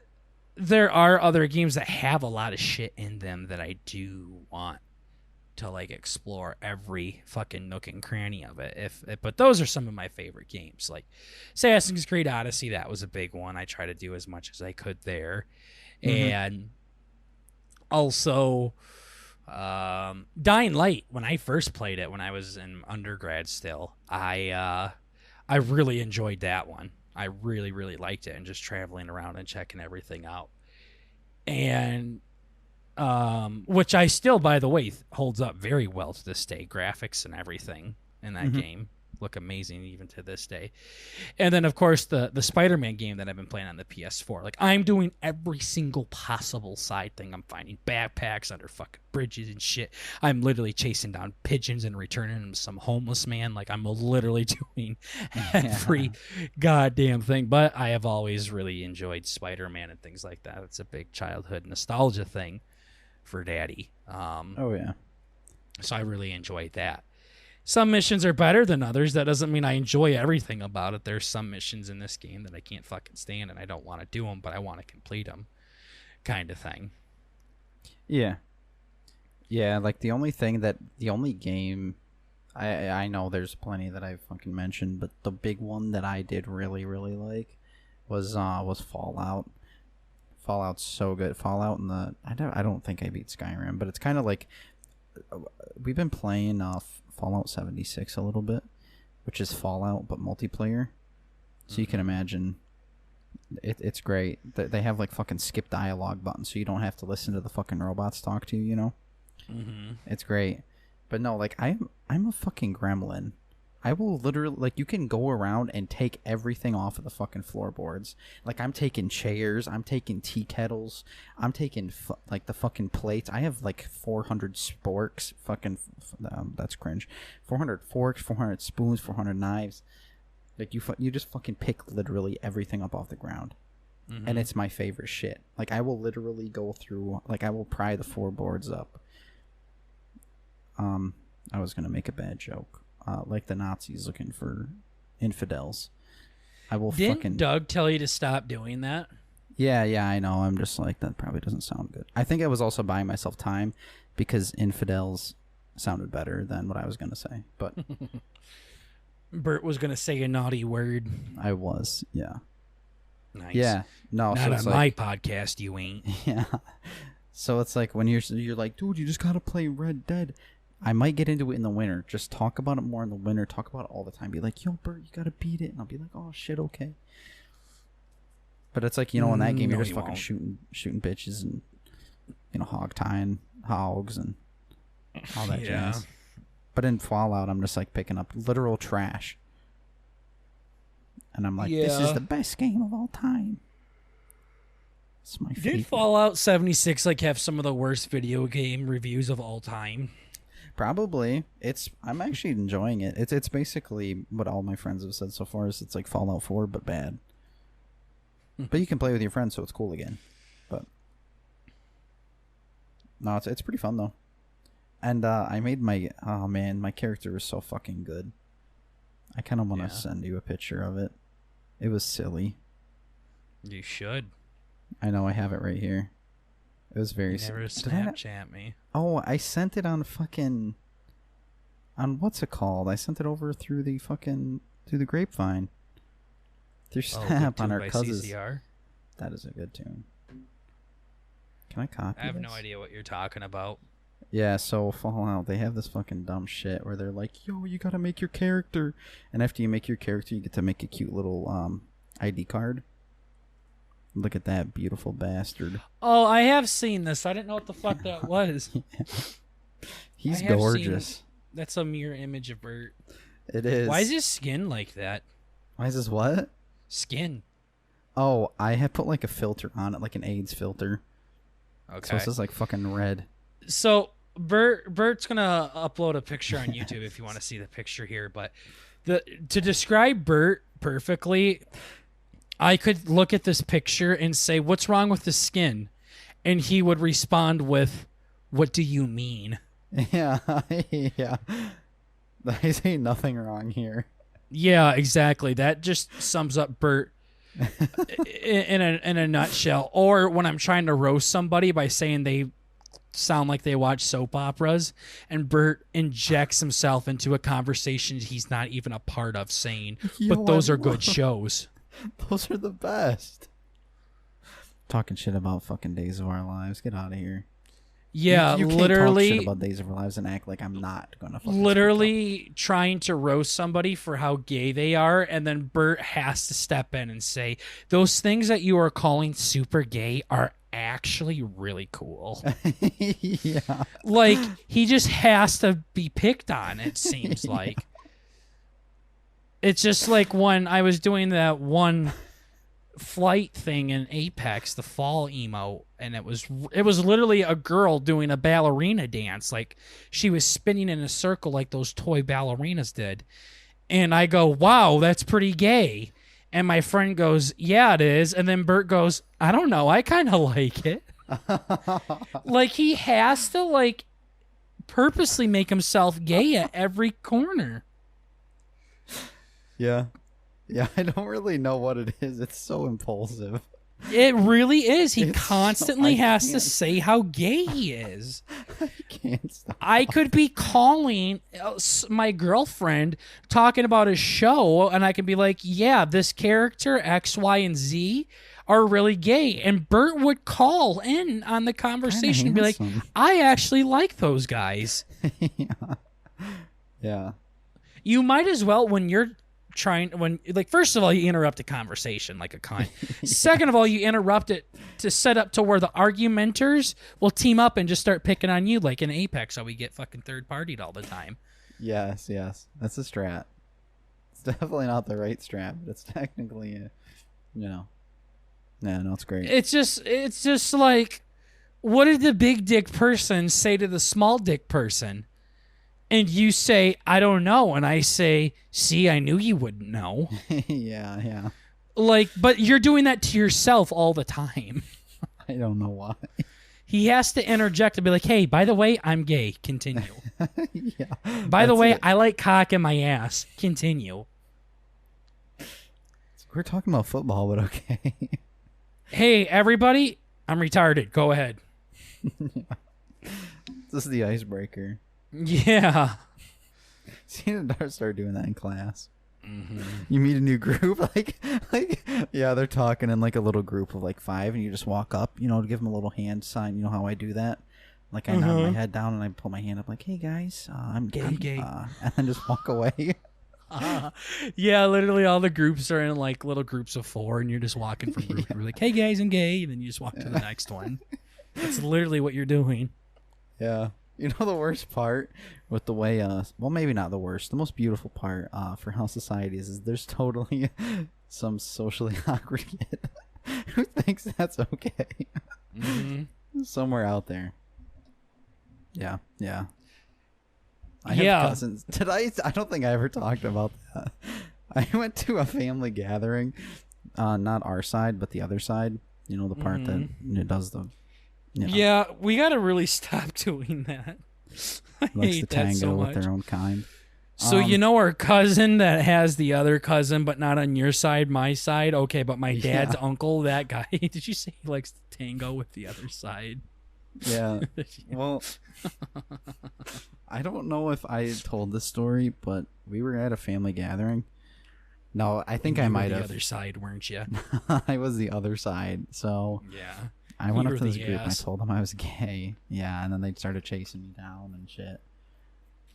there are other games that have a lot of shit in them that I do want to like explore every fucking nook and cranny of it. But those are some of my favorite games. Like Assassin's Creed Odyssey, that was a big one. I try to do as much as I could there. And also Dying Light, when I first played it when I was in undergrad still, I really enjoyed that one. I really, really liked it, and just traveling around and checking everything out. And which I still, by the way, holds up very well to this day. Graphics and everything in that game look amazing even to this day. And then, of course, the Spider-Man game that I've been playing on the PS4. Like, I'm doing every single possible side thing. I'm finding backpacks under fucking bridges and shit. I'm literally chasing down pigeons and returning them to some homeless man. Like, I'm literally doing every goddamn thing. But I have always really enjoyed Spider-Man and things like that. It's a big childhood nostalgia thing for Daddy.
Oh, yeah.
So I really enjoyed that. Some missions are better than others. That doesn't mean I enjoy everything about it. There's some missions in this game that I can't fucking stand and I don't want to do them, but I want to complete them, kind of thing.
Yeah. Yeah, like the only game, I know there's plenty that I've fucking mentioned, but the big one that I did really, really like was Fallout. Fallout's so good. Fallout I don't think I beat Skyrim, but it's kind of like we've been playing Fallout 76 a little bit, which is Fallout but multiplayer. So you can imagine it's great. They have like fucking skip dialogue buttons, so you don't have to listen to the fucking robots talk to you. You know, It's great. But no, like I'm a fucking gremlin. I will literally, like, you can go around and take everything off of the fucking floorboards. Like, I'm taking chairs, I'm taking tea kettles, I'm taking, like, the fucking plates. I have, like, 400 sporks. That's cringe. 400 forks, 400 spoons, 400 knives. Like, you just fucking pick literally everything up off the ground. And it's my favorite shit. Like, I will literally go through, like, I will pry the floorboards up. I was gonna make a bad joke. Like the Nazis looking for infidels.
Didn't Doug tell you to stop doing that?
Yeah, I know. I'm just like, that probably doesn't sound good. I think I was also buying myself time because infidels sounded better than what I was going to say. But
Bert was going to say a naughty word.
I was, yeah.
Nice.
Yeah. No,
not on my podcast, you ain't.
Yeah. So it's like when you're like, dude, you just got to play Red Dead. I might get into it in the winter. Just talk about it more in the winter. Talk about it all the time. Be like, yo, Bert, you gotta beat it. And I'll be like, oh shit, okay. But it's like, you know, in that game, you're just fucking shooting bitches and, you know, hog tying hogs and all that jazz. But in Fallout, I'm just like picking up literal trash. And I'm like, this is the best game of all time. It's my favorite.
Did Fallout 76 like have some of the worst video game reviews of all time?
Probably. I'm actually enjoying it. It's basically what all my friends have said so far is it's like Fallout 4 but bad. But you can play with your friends, so it's cool again. But no, it's pretty fun though. And I made my character was so fucking good. I kind of want to send you a picture of it. It was silly.
You should.
I know, I have it right here. It was very
silly. Never Snapchat me.
Oh, I sent it on what's it called? I sent it over through the grapevine. Through Snap on our cousins.
CCR?
That is a good tune. Can I copy
I have
this?
no idea what you're talking about.
Yeah, so Fallout, they have this fucking dumb shit where they're like, yo, you gotta make your character. And after you make your character, you get to make a cute little ID card. Look at that beautiful bastard.
Oh, I have seen this. I didn't know what the fuck that was.
He's gorgeous.
That's a mirror image of Bert.
It is.
Why is his skin like that?
Why is his what?
Skin.
Oh, I have put like a filter on it, like an AIDS filter.
Okay.
So it's just like fucking red.
So Bert's gonna upload a picture on YouTube if you want to see the picture here. But to describe Bert perfectly, I could look at this picture and say, "What's wrong with the skin?" And he would respond with, "What do you mean?"
Yeah, yeah. I say nothing wrong here.
Yeah, exactly. That just sums up Bert in a nutshell. Or when I'm trying to roast somebody by saying they sound like they watch soap operas, and Bert injects himself into a conversation he's not even a part of, saying, "But those are good shows."
Those are the best. Talking shit about fucking Days of Our Lives. Get out of here.
Yeah,
you can't
literally
talk shit about Days of Our Lives and act like I'm not gonna fucking
literally trying to roast somebody for how gay they are, and then Bert has to step in and say, those things that you are calling super gay are actually really cool.
Yeah.
Like, he just has to be picked on, it seems like. It's just like when I was doing that one flight thing in Apex, the fall emote, and it was literally a girl doing a ballerina dance. Like, she was spinning in a circle like those toy ballerinas did. And I go, wow, that's pretty gay. And my friend goes, yeah, it is. And then Bert goes, I don't know, I kind of like it. Like, he has to, like, purposely make himself gay at every corner.
Yeah. Yeah, I don't really know what it is. It's so impulsive.
It really is. He
It's
constantly
so,
has to say how gay he is.
I can't stop.
I could be calling my girlfriend talking about a show, and I can be like, yeah, this character X, Y, and Z are really gay. And Bert would call in on the conversation and be like, I actually like those guys.
Yeah. Yeah.
You might as well, when you're first of all, you interrupt a conversation like a cunt. Second of all, you interrupt it to set up to where the argumenters will team up and just start picking on you, like in Apex, how we get fucking third-partied all the time.
Yes. That's a strat. It's definitely not the right strat, but it's technically, Yeah, no, it's great.
It's just like, what did the big dick person say to the small dick person? And you say, I don't know. And I say, see, I knew you wouldn't know.
Yeah.
Like, but you're doing that to yourself all the time.
I don't know why.
He has to interject and be like, hey, by the way, I'm gay. Continue.
Yeah.
By the way, I like cock in my ass. Continue.
We're talking about football, but okay.
Hey, everybody, I'm retarded. Go ahead.
This is the icebreaker.
Yeah.
Seeing Dart start doing that in class.
Mm-hmm.
You meet a new group, like, yeah, they're talking in like a little group of like 5, and you just walk up, to give them a little hand sign. You know how I do that? Like I nod my head down and I put my hand up, like, hey guys, I'm gay.
I'm gay.
And then just walk away.
Yeah, literally all the groups are in like little groups of 4, and you're just walking from group to group, like, hey guys, I'm gay, and then you just walk to the next one. That's literally what you're doing.
Yeah. You know the worst part with the way, well, maybe not the worst. The most beautiful part for how society is there's totally some socially awkward kid who thinks that's okay. Mm-hmm. Somewhere out there. Yeah. I have cousins. I don't think I ever talked about that. I went to a family gathering, not our side, but the other side. The part that does the...
Yeah, we got to really stop doing that. I
likes
hate
to
that
tango
so much.
with their own kind.
So our cousin that has the other cousin, but not on your side, my side? Okay, but my dad's uncle, that guy, did you say he likes to tango with the other side?
Yeah. Well, I don't know if I told this story, but we were at a family gathering. No, I think I might have.
The other side, weren't you?
I was the other side, so...
Yeah.
I went up to this group and I told them I was gay. Yeah, and then they started chasing me down and shit.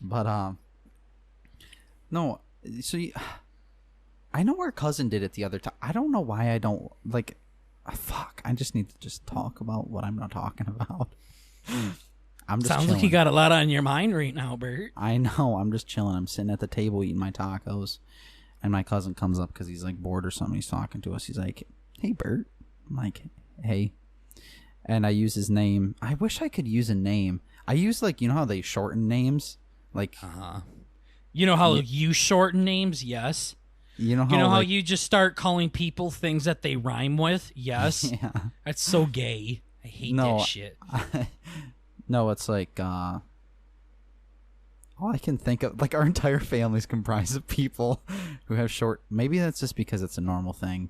But, no, so I know our cousin did it the other time. I don't know why I don't, like, fuck, I just need to just talk about what I'm not talking about. I'm just
Sounds
chilling.
like you got a lot on your mind right now, Bert.
I know, I'm just chilling. I'm sitting at the table eating my tacos, and my cousin comes up because he's, like, bored or something. He's talking to us. He's like, hey, Bert. I'm like, hey. And I use his name. I wish I could use a name. I use, like, how they shorten names? Like,
you know how you shorten names? Yes.
You know how
you just start calling people things that they rhyme with? Yes.
Yeah.
That's so gay. I hate that shit.
No, it's like, all I can think of, like, our entire family's comprised of people who have short, maybe that's just because it's a normal thing.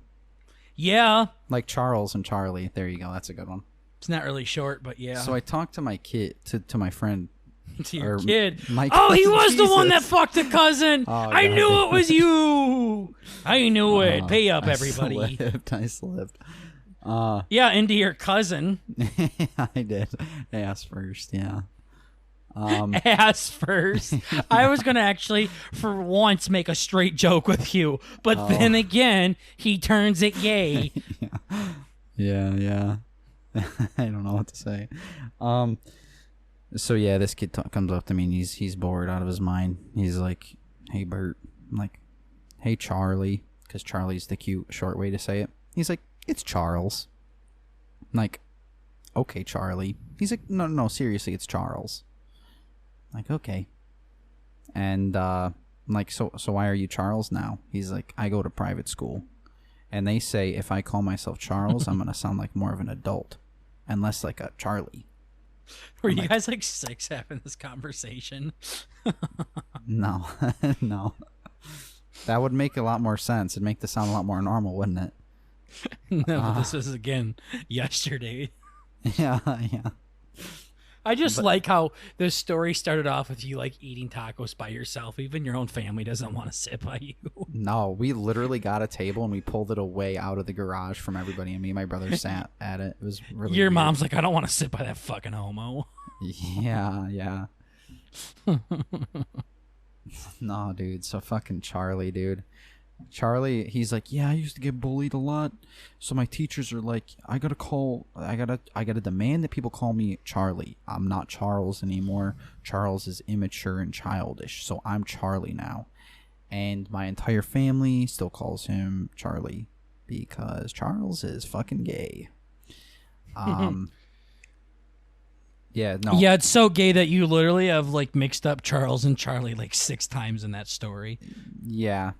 Yeah.
Like Charles and Charlie. There you go. That's a good one.
It's not really short, but yeah.
So I talked to my kid, to my friend.
To your kid.
My
cousin, he was
Jesus.
the one that fucked a cousin. I knew it was you. I knew it. Pay up, everybody.
I slipped.
Yeah, into your cousin.
I did. Ass first, yeah.
Ass first. I was going to actually, for once, make a straight joke with you. But then again, he turns it gay.
Yeah. I don't know what to say. So yeah, this kid comes up to me and he's bored out of his mind. He's like, hey, Bert. I'm like, hey, Charlie. Because Charlie's the cute, short way to say it. He's like, it's Charles. I'm like, okay, Charlie. He's like, no, seriously, it's Charles. I'm like, okay. And I'm like, so why are you Charles now? He's like, I go to private school. And they say if I call myself Charles, I'm going to sound like more of an adult. And less like a Charlie.
Were you guys like 6 having this conversation?
No, no. That would make a lot more sense. It'd make this sound a lot more normal, wouldn't it?
No, but this was again yesterday.
Yeah, yeah.
I just like how the story started off with you like eating tacos by yourself. Even your own family doesn't want to sit by you.
No, we literally got a table and we pulled it away out of the garage from everybody, and me and my brother sat at it. It was really
Your
weird.
mom's like, I don't want to sit by that fucking homo.
Yeah, yeah. No, dude. So fucking Charlie, dude. Charlie, he's like, yeah, I used to get bullied a lot. So my teachers are like, I gotta demand that people call me Charlie. I'm not Charles anymore. Charles is immature and childish. So I'm Charlie now. And my entire family still calls him Charlie because Charles is fucking gay. Yeah, no.
Yeah, it's so gay that you literally have like mixed up Charles and Charlie like 6 times in that story.
Yeah.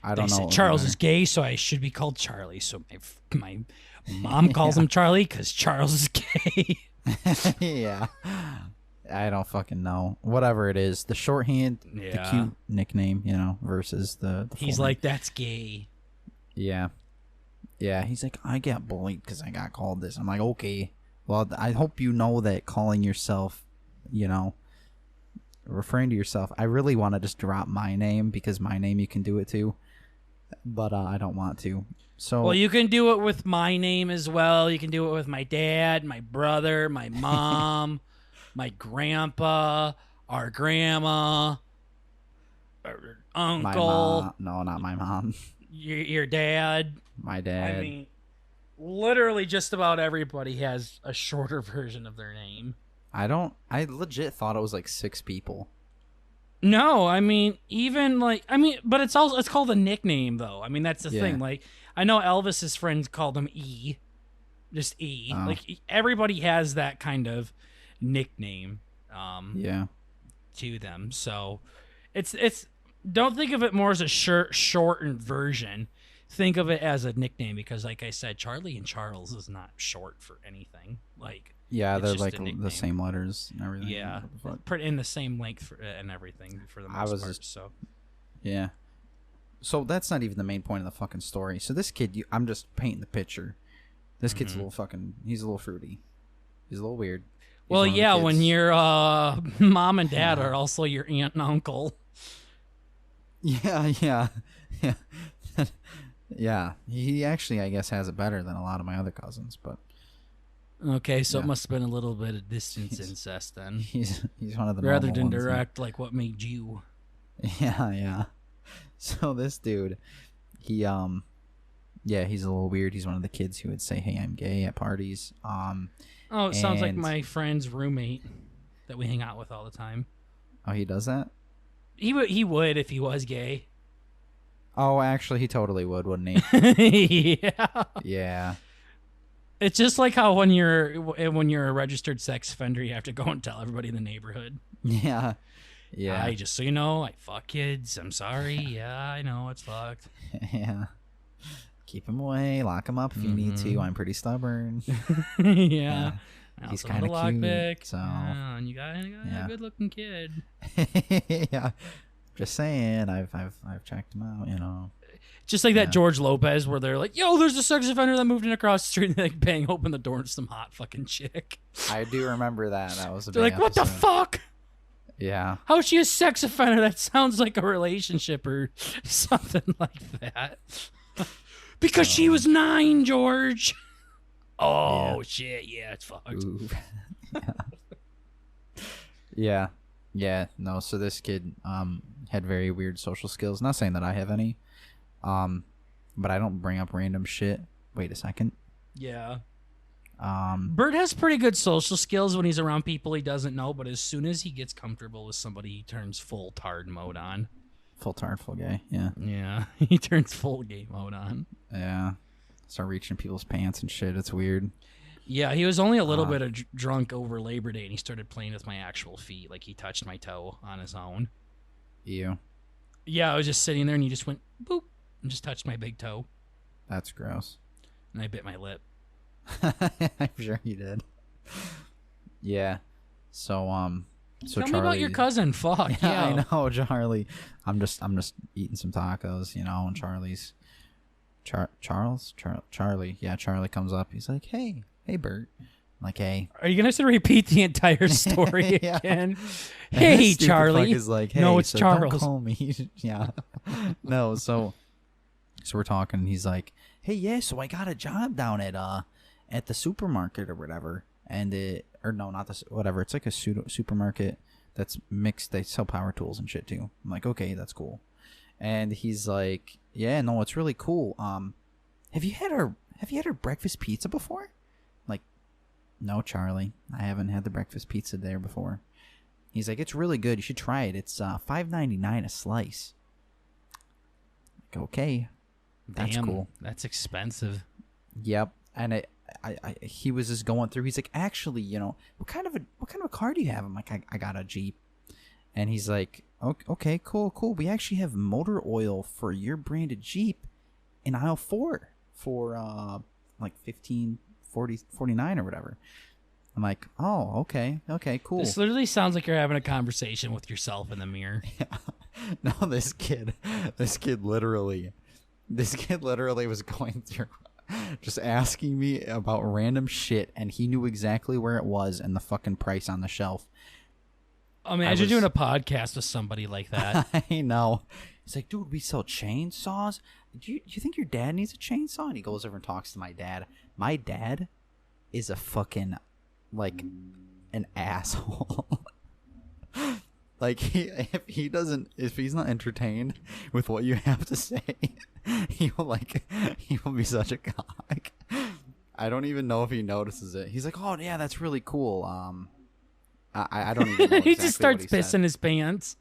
I don't know.
Charles is gay, so I should be called Charlie. So my mom calls him Charlie because Charles is gay.
Yeah. I don't fucking know. Whatever it is, the shorthand, the cute nickname, versus the
He's like, that's gay.
Yeah. Yeah, he's like, I got bullied because I got called this. I'm like, okay. Well, I hope you know that calling yourself, referring to yourself, I really want to just drop my name because my name you can do it too, but I don't want to. So
well, you can do it with my name as well. You can do it with my dad, my brother, my mom, my grandpa, our grandma, our uncle.
My mom. No, not my mom.
Your dad.
My dad.
I mean, literally just about everybody has a shorter version of their name.
I legit thought it was like 6 people.
No, I mean, but it's called a nickname though. I mean, that's the thing. Like, I know Elvis's friends called him E. Just E.
Oh.
Like, everybody has that kind of nickname. To them. So, it's don't think of it more as a shortened version. Think of it as a nickname because, like I said, Charlie and Charles is not short for anything. Like,
yeah, they're like the same letters and everything.
Yeah, in the same length and everything for the most part. So,
yeah. So that's not even the main point of the fucking story. So this kid, I'm just painting the picture. This kid's a little he's a little fruity. He's a little weird.
Well, yeah, when your mom and dad are also your aunt and uncle.
Yeah. Yeah, he actually, I guess, has it better than a lot of my other cousins, but...
Okay, so it must have been a little bit of distance incest then.
He's one of the
rather than
ones,
direct, like what made you.
Yeah. So this dude, he's a little weird. He's one of the kids who would say, "Hey, I'm gay" at parties.
It sounds like my friend's roommate that we hang out with all the time.
Oh, he does that?
He would if he was gay.
Oh, actually, he totally would, wouldn't he?
Yeah.
Yeah.
It's just like how when you're a registered sex offender, you have to go and tell everybody in the neighborhood.
Yeah.
Just so you know, I fuck kids. I'm sorry. Yeah, I know it's fucked.
Yeah. Keep him away. Lock him up if you need to. I'm pretty stubborn.
Yeah.
He's kind of cute.
Lockpick.
So.
Yeah, and you got a good-looking kid.
Yeah. Just saying, I've checked him out,
Just like that George Lopez where they're like, yo, there's a sex offender that moved in across the street and they like bang open the door to some hot fucking chick.
I do remember that. That was a
They're
big
like, what the fuck?
Yeah.
How's she a sex offender? That sounds like a relationship or something like that. Because she was 9, George. Oh, shit. Yeah, it's fucked.
Yeah. Yeah. No, so this kid had very weird social skills. Not saying that I have any. But I don't bring up random shit. Wait a second.
Yeah. Bert has pretty good social skills when he's around people he doesn't know, but as soon as he gets comfortable with somebody, he turns full tard mode on.
Full tard, full gay. Yeah.
Yeah. He turns full gay mode on.
Yeah. Start reaching people's pants and shit. It's weird.
Yeah, he was only a little bit drunk over Labor Day, and he started playing with my actual feet. Like, he touched my toe on his own.
Ew.
Yeah, I was just sitting there, and he just went, boop, and just touched my big toe.
That's gross.
And I bit my lip.
I'm sure you did. Yeah. So so
Tell
Charlie,
me about your cousin. Fuck yeah.
I know, Charlie. I'm just eating some tacos, and Charlie's Charlie. Yeah, Charlie comes up. He's like, "Hey, Bert." I'm like, "Hey."
Are you gonna have to repeat the entire story
Yeah.
again?
And
Hey,
this stupid
Charlie.
fuck is like, "Hey,
No, it's
so
Charles."
Don't call me. Yeah. No, so we're talking. And he's like, "Hey, yeah, so I got a job down at the supermarket or whatever." And not the whatever. It's like a supermarket that's mixed. They sell power tools and shit too. I'm like, okay, that's cool. And he's like, yeah, no, it's really cool. Have you had our breakfast pizza before? I'm like, no, Charlie, I haven't had the breakfast pizza there before. He's like, it's really good. You should try it. It's $5.99 a slice. Like, okay, that's
Damn,
cool.
That's expensive.
Yep. And he was just going through. He's like, actually, what kind of a car do you have? I'm like, I got a Jeep. And he's like, okay, cool. We actually have motor oil for your branded Jeep in aisle 4 for like $15.49 or whatever. I'm like, oh, okay, cool.
This literally sounds like you're having a conversation with yourself in the mirror.
Yeah. No, this kid literally was going through just asking me about random shit, and he knew exactly where it was and the fucking price on the shelf.
Imagine doing a podcast with somebody like that.
I know. He's like, dude, we sell chainsaws. Do you think your dad needs a chainsaw? And he goes over and talks to my dad. My dad is a fucking, like, an asshole. Like, if he's not entertained with what you have to say, he will be such a cock. I don't even know if he notices it. He's like, oh yeah, that's really cool. I don't even know exactly
He just starts
what he
pissing
said.
his pants.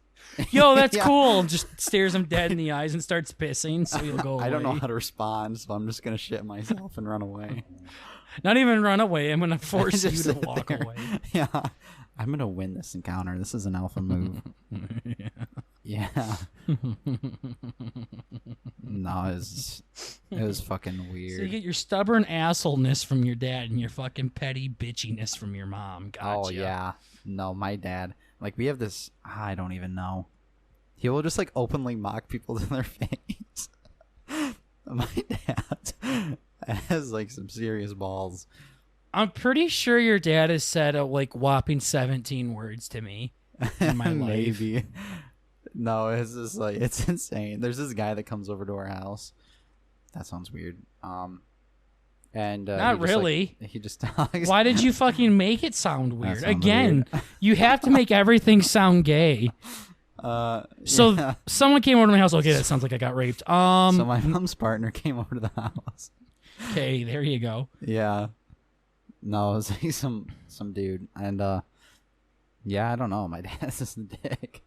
Yo, that's
Yeah.
cool. Just stares him dead in the eyes and starts pissing, so he'll go away.
I don't know how to respond, so I'm just gonna shit myself and run away.
Not even run away. I'm gonna force you
Just
to
sit
walk
there.
away.
Yeah, I'm gonna win this encounter. This is an alpha move. Yeah. No, it was fucking
So you
weird.
get your stubborn assholeness from your dad and your fucking petty bitchiness from your mom. Gotcha.
Oh yeah. No, my dad. Like, we have this. I don't even know. He will just like openly mock people to their face. My dad has like some serious balls.
I'm pretty sure your dad has said like whopping 17 words to me in my life.
Maybe. No, it's just like, it's insane. There's this guy that comes over to our house. That sounds weird. And
Not really.
He just talks.
Why did you fucking make it sound weird?
sounded
Again, you have to make everything sound gay. So
yeah.
someone came over to my house. Okay, that sounds like I got raped.
So my mom's partner came over to the house.
Okay, there you go.
Yeah. No, it was like some dude, and yeah, I don't know. My dad's just a dick.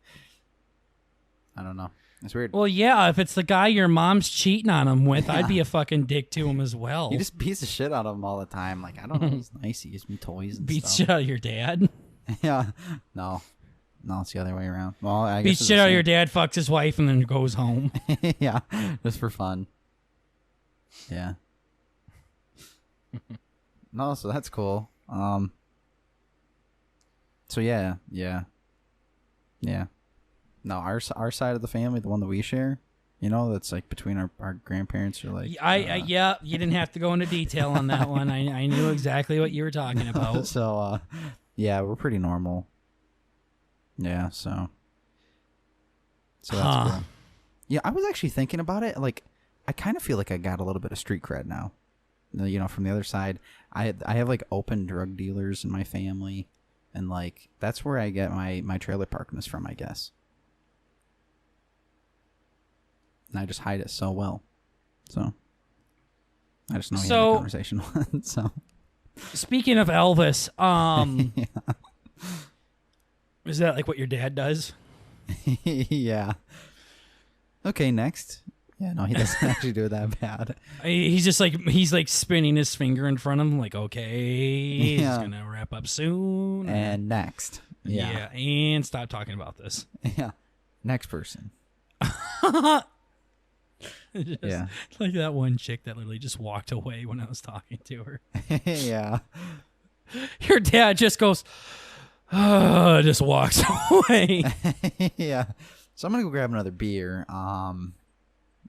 I don't know. It's weird.
Well, yeah, if it's the guy your mom's cheating on him with, I'd
Yeah.
be a fucking dick to him as well.
He just beats the shit out of him all the time. Like, I don't know. He's nice. He gives me toys and
beats
stuff.
shit out of your dad.
Yeah. No, it's the other way around. Well, I guess
Beats
it's
shit
the
out of your
same.
dad, fucks his wife, and then goes home.
Yeah, just for fun. Yeah. No, so that's cool. So yeah. No, our side of the family, the one that we share, that's like between our grandparents are like.
Yeah, you didn't have to go into detail on that one. I knew exactly what you were talking about.
So yeah, we're pretty normal. Yeah, so that's cool. Yeah, I was actually thinking about it. Like, I kind of feel like I got a little bit of street cred now. From the other side, I have like open drug dealers in my family, and like that's where I get my trailer parkness from, I guess. And I just hide it so well. So I just know we had a conversation once. So
Speaking of Elvis,
yeah.
is that like what your dad does?
Yeah. Okay, next. Yeah, no, he doesn't actually do it that bad.
He's like spinning his finger in front of him, like, okay, he's
Yeah.
gonna wrap up soon.
And next. Yeah.
And stop talking about this.
Yeah. Next person.
Just
Yeah.
like that one chick that literally just walked away when I was talking to her.
Yeah.
Your dad just goes, just walks away.
Yeah. So I'm gonna go grab another beer.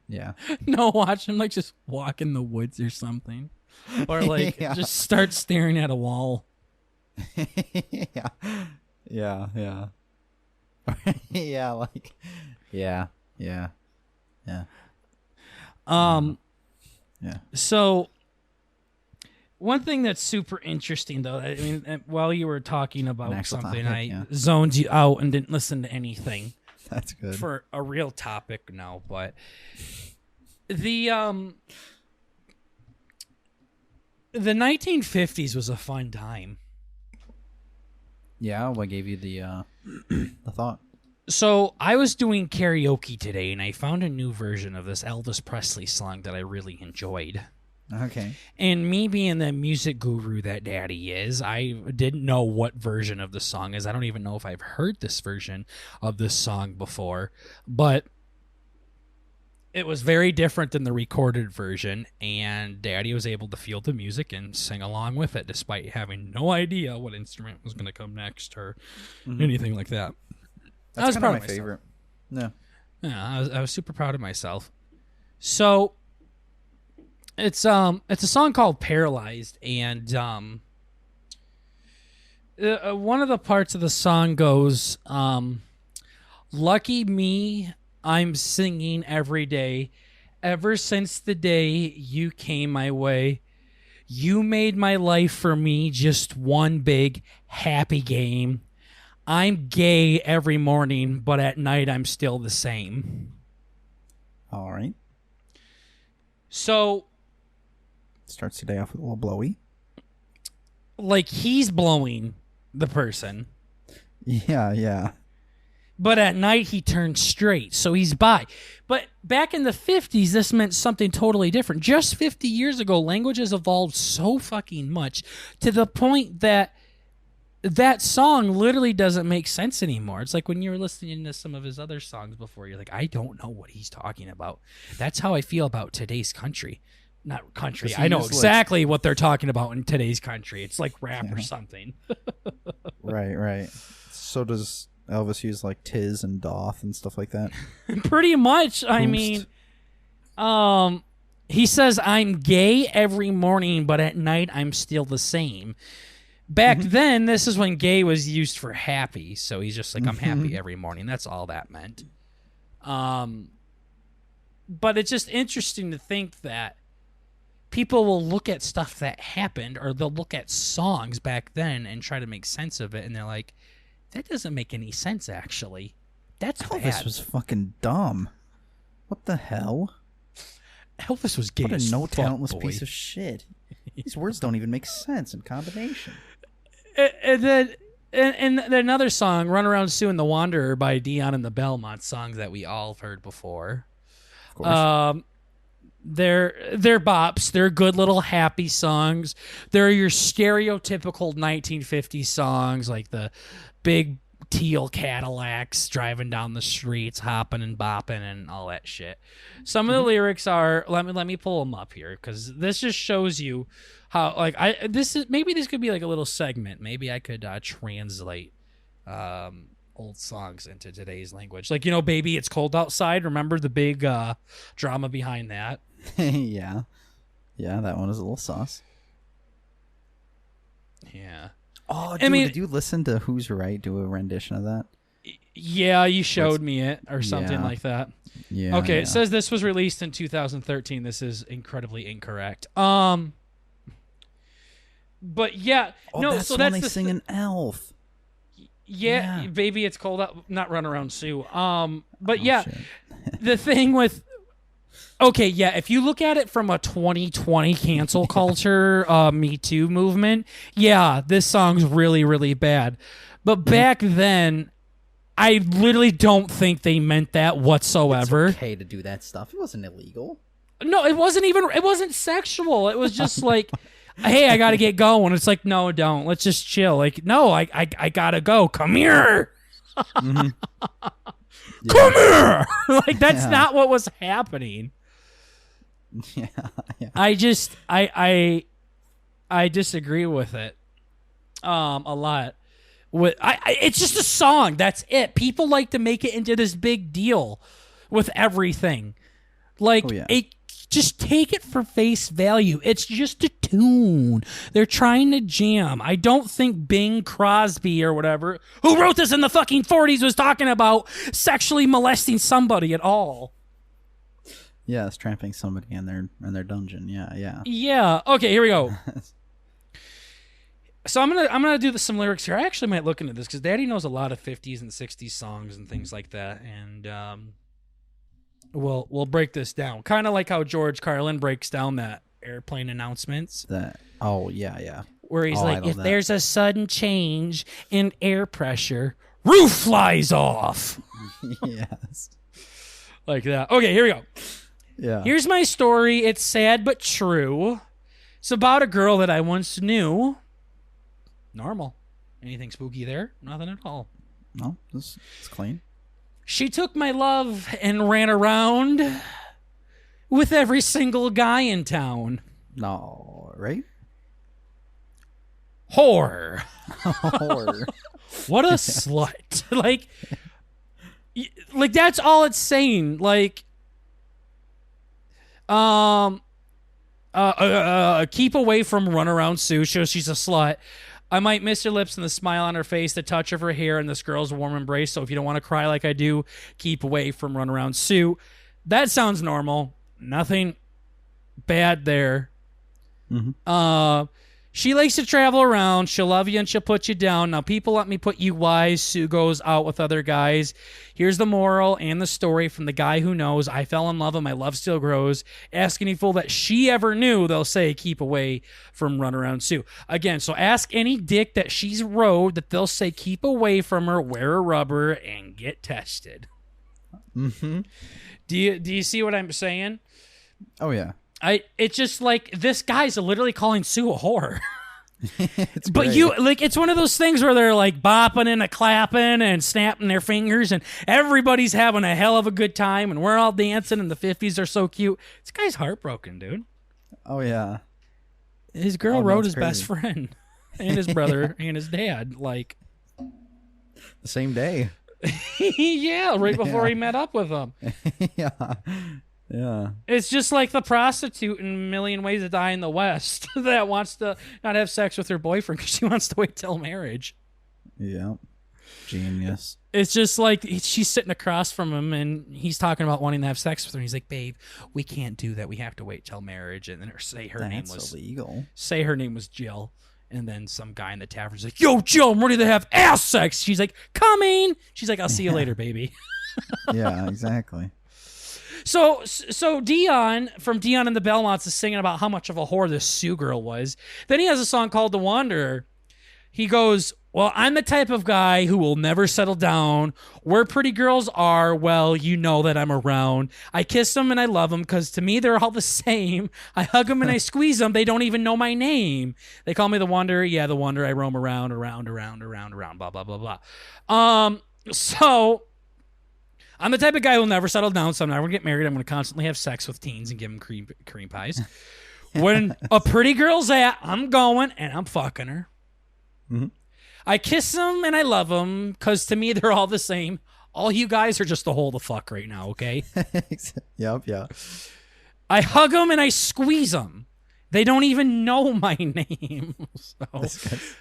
Yeah.
No, watch him like just walk in the woods or something, or like just start staring at a wall.
Yeah. Yeah. Yeah. Yeah. Like. Yeah. Yeah. Yeah. Yeah.
So one thing that's super interesting, though, I mean, while you were talking about something, I zoned you out and didn't listen to anything.
That's good.
For a real topic now, but the 1950s was a fun time.
Yeah, what gave you the thought?
So I was doing karaoke today, and I found a new version of this Elvis Presley song that I really enjoyed.
Okay.
And me being the music guru that Daddy is, I didn't know what version of the song is. I don't even know if I've heard this version of this song before, but it was very different than the recorded version, and Daddy was able to feel the music and sing along with it despite having no idea what instrument was going to come next or anything like that.
That's
I was proud
my
of myself.
favorite. No.
Yeah, I was super proud of myself. So it's a song called Paralyzed, and one of the parts of the song goes, lucky me, I'm singing every day, ever since the day you came my way. You made my life for me just one big happy game. I'm gay every morning, but at night I'm still the same.
All right.
So
starts the day off with a little blowy.
Like he's blowing the person.
Yeah, yeah.
But at night he turns straight, so he's bi. But back in the 50s, this meant something totally different. Just 50 years ago, language has evolved so fucking much to the point that that song literally doesn't make sense anymore. It's like when you were listening to some of his other songs before, you're like, I don't know what he's talking about. That's how I feel about today's country. Not country. I know exactly what they're talking about in today's country. It's like rap or something.
Right, right. So does Elvis use like Tiz and Doth and stuff like that?
Pretty much. I mean, he says, I'm gay every morning, but at night I'm still the same. Back then, this is when gay was used for happy. So he's just like, I'm happy every morning. That's all that meant. But it's just interesting to think that people will look at stuff that happened, or they'll look at songs back then and try to make sense of it. And they're like, that doesn't make any sense, actually. That's bad.
Elvis was fucking dumb. What the hell?
Elvis was gay.
What
as
a no talentless
boy.
piece of shit. These words don't even make sense in combination.
And then another song, Run Around Sue and the Wanderer by Dion and the Belmonts, songs that we all have heard before.
Of course.
They're bops. They're good little happy songs. They're your stereotypical 1950s songs, like the big teal Cadillacs driving down the streets, hopping and bopping and all that shit. Some of the lyrics are, let me pull them up here, because this just shows you how, like, maybe this could be like a little segment. Maybe I could translate old songs into today's language. Like, Baby It's Cold Outside. Remember the big drama behind that?
Yeah. Yeah, that one is a little sauce.
Yeah.
Oh, dude, did you listen to Who's Right do a rendition of that?
Yeah, you showed me it or something like that.
Yeah.
Okay,
yeah.
It says this was released in 2013. This is incredibly incorrect. But yeah, no.
That's
so
when
that's
they sing an elf.
Yeah, Baby It's Cold Out. Not Run Around Sue. But yeah,
shit.
the thing with. Okay, yeah, if you look at it from a 2020 cancel culture, Me Too movement, yeah, this song's really, really bad. But back then, I literally don't think they meant that whatsoever.
It's okay to do that stuff. It wasn't illegal.
No, it wasn't sexual. It was just like, hey, I gotta get going. It's like, no, don't. Let's just chill. Like, no, I gotta go. Come here. Come here. Like, that's not what was happening.
Yeah.
I disagree with it. a lot. It's just a song. That's it. People like to make it into this big deal with everything. Like, just take it for face value. It's just a tune. They're trying to jam. I don't think Bing Crosby or whatever, who wrote this in the fucking 40s, was talking about sexually molesting somebody at all.
Yeah, it's trapping somebody in their dungeon. Yeah.
Yeah. Okay, here we go. So I'm gonna do some lyrics here. I actually might look into this because Daddy knows a lot of 50s and 60s songs and things like that, and we'll break this down, kind of like how George Carlin breaks down that airplane announcements.
Yeah.
Where he's like, if there's a sudden change in air pressure, roof flies off.
Yes.
Like that. Okay, here we go.
Yeah.
Here's my story. It's sad but true. It's about a girl that I once knew. Normal. Anything spooky there? Nothing at all.
No, it's clean.
She took my love and ran around with every single guy in town.
No, right?
Whore.
Whore.
What a slut. Like that's all it's saying. Like, keep away from Runaround Sue. She's a slut. I might miss her lips and the smile on her face, the touch of her hair, and this girl's warm embrace. So if you don't want to cry like I do, keep away from Runaround Sue. That sounds normal. Nothing bad there.
Mm-hmm.
She likes to travel around. She'll love you and she'll put you down. Now, people let me put you wise. Sue goes out with other guys. Here's the moral and the story from the guy who knows. I fell in love and my love still grows. Ask any fool that she ever knew. They'll say, keep away from Runaround Sue. Again, so ask any dick that she's rode that they'll say, keep away from her, wear a rubber, and get tested.
Mm-hmm.
Do you see what I'm saying?
Oh, yeah.
It's just like this guy's literally calling Sue a whore.
But
it's one of those things where they're like bopping and a clapping and snapping their fingers and everybody's having a hell of a good time and we're all dancing and the 50s are so cute. This guy's heartbroken, dude.
Oh, yeah.
His girl wrote his best friend and his brother and his dad, like
the same day.
Yeah, right before he met up with them.
Yeah.
It's just like the prostitute in A Million Ways to Die in the West that wants to not have sex with her boyfriend because she wants to wait till marriage.
Yeah. Genius.
It's just like she's sitting across from him and he's talking about wanting to have sex with her. And he's like, babe, we can't do that. We have to wait till marriage. And then say her name was
illegal.
Say her name was Jill. And then some guy in the tavern's like, yo, Jill, I'm ready to have ass sex. She's like, coming. She's like, I'll see you later, baby.
Yeah, exactly.
So Dion from Dion and the Belmonts is singing about how much of a whore this Sue girl was. Then he has a song called The Wanderer. He goes, well, I'm the type of guy who will never settle down. Where pretty girls are, well, you know that I'm around. I kiss them and I love them because to me they're all the same. I hug them and I squeeze them. They don't even know my name. They call me the Wanderer. Yeah, the Wanderer. I roam around, blah, blah, blah, blah. So I'm the type of guy who will never settle down, so I'm never going to get married. I'm going to constantly have sex with teens and give them cream pies. When a pretty girl's at, I'm going and I'm fucking her.
Mm-hmm.
I kiss them and I love them because to me they're all the same. All you guys are just a hole to fuck right now, okay?
Yep, yeah.
I hug them and I squeeze them. They don't even know my name. So.
This guy's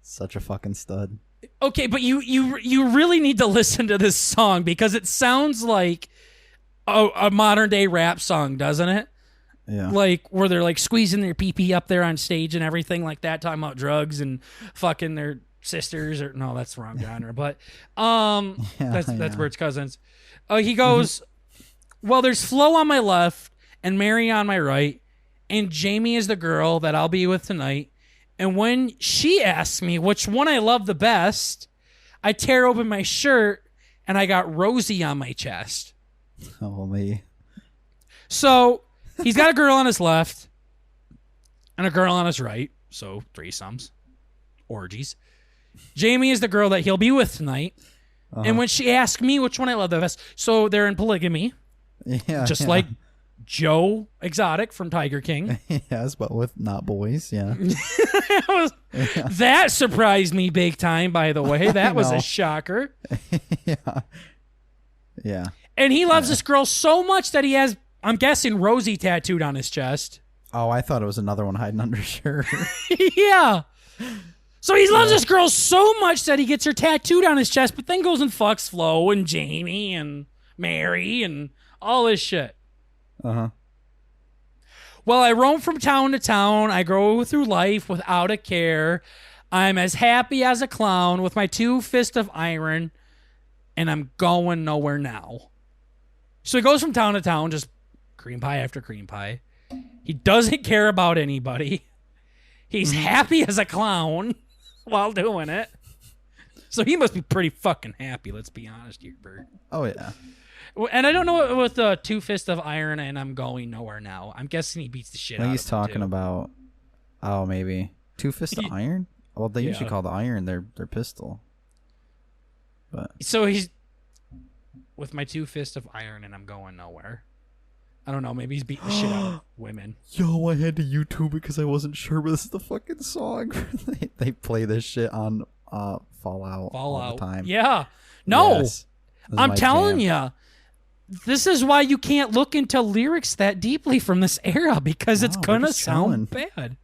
such a fucking stud.
Okay, but you really need to listen to this song because it sounds like a modern day rap song, doesn't it?
Yeah.
Like where they're like squeezing their pee-pee up there on stage and everything like that, talking about drugs and fucking their sisters or no, that's the wrong genre. But that's Bert's cousins. He goes, well, there's Flo on my left and Mary on my right, and Jamie is the girl that I'll be with tonight. And when she asks me which one I love the best, I tear open my shirt and I got Rosie on my chest.
Holy.
So he's got a girl on his left and a girl on his right. So threesomes, orgies. Jamie is the girl that he'll be with tonight. And when she asks me which one I love the best, so they're in polygamy.
Yeah.
Just like Joe Exotic from Tiger King.
Yes, but with not boys. Yeah.
That surprised me big time, by the way. That was a shocker.
Yeah. Yeah.
And he loves this girl so much that he has, I'm guessing, Rosie tattooed on his chest.
Oh, I thought it was another one hiding under shirt.
Yeah. So he loves this girl so much that he gets her tattooed on his chest, but then goes and fucks Flo and Jamie and Mary and all this shit.
Uh-huh.
Well, I roam from town to town. I go through life without a care. I'm as happy as a clown with my 2 fists of iron, and I'm going nowhere now. So he goes from town to town, just cream pie after cream pie. He doesn't care about anybody. He's happy as a clown while doing it. So he must be pretty fucking happy, let's be honest here, Bert.
Oh, yeah.
And I don't know with the 2 fists of iron and I'm going nowhere now. I'm guessing he beats the shit out of him.
He's talking about, maybe 2 fists of iron? Well, they usually call the iron their pistol. But
so he's with my 2 fists of iron and I'm going nowhere. I don't know. Maybe he's beating the shit out of women.
Yo, I had to YouTube it because I wasn't sure, but this is the fucking song. They play this shit on Fallout all the time.
Yeah. No.
Yes.
I'm telling you. This is why you can't look into lyrics that deeply from this era because it's going to sound bad.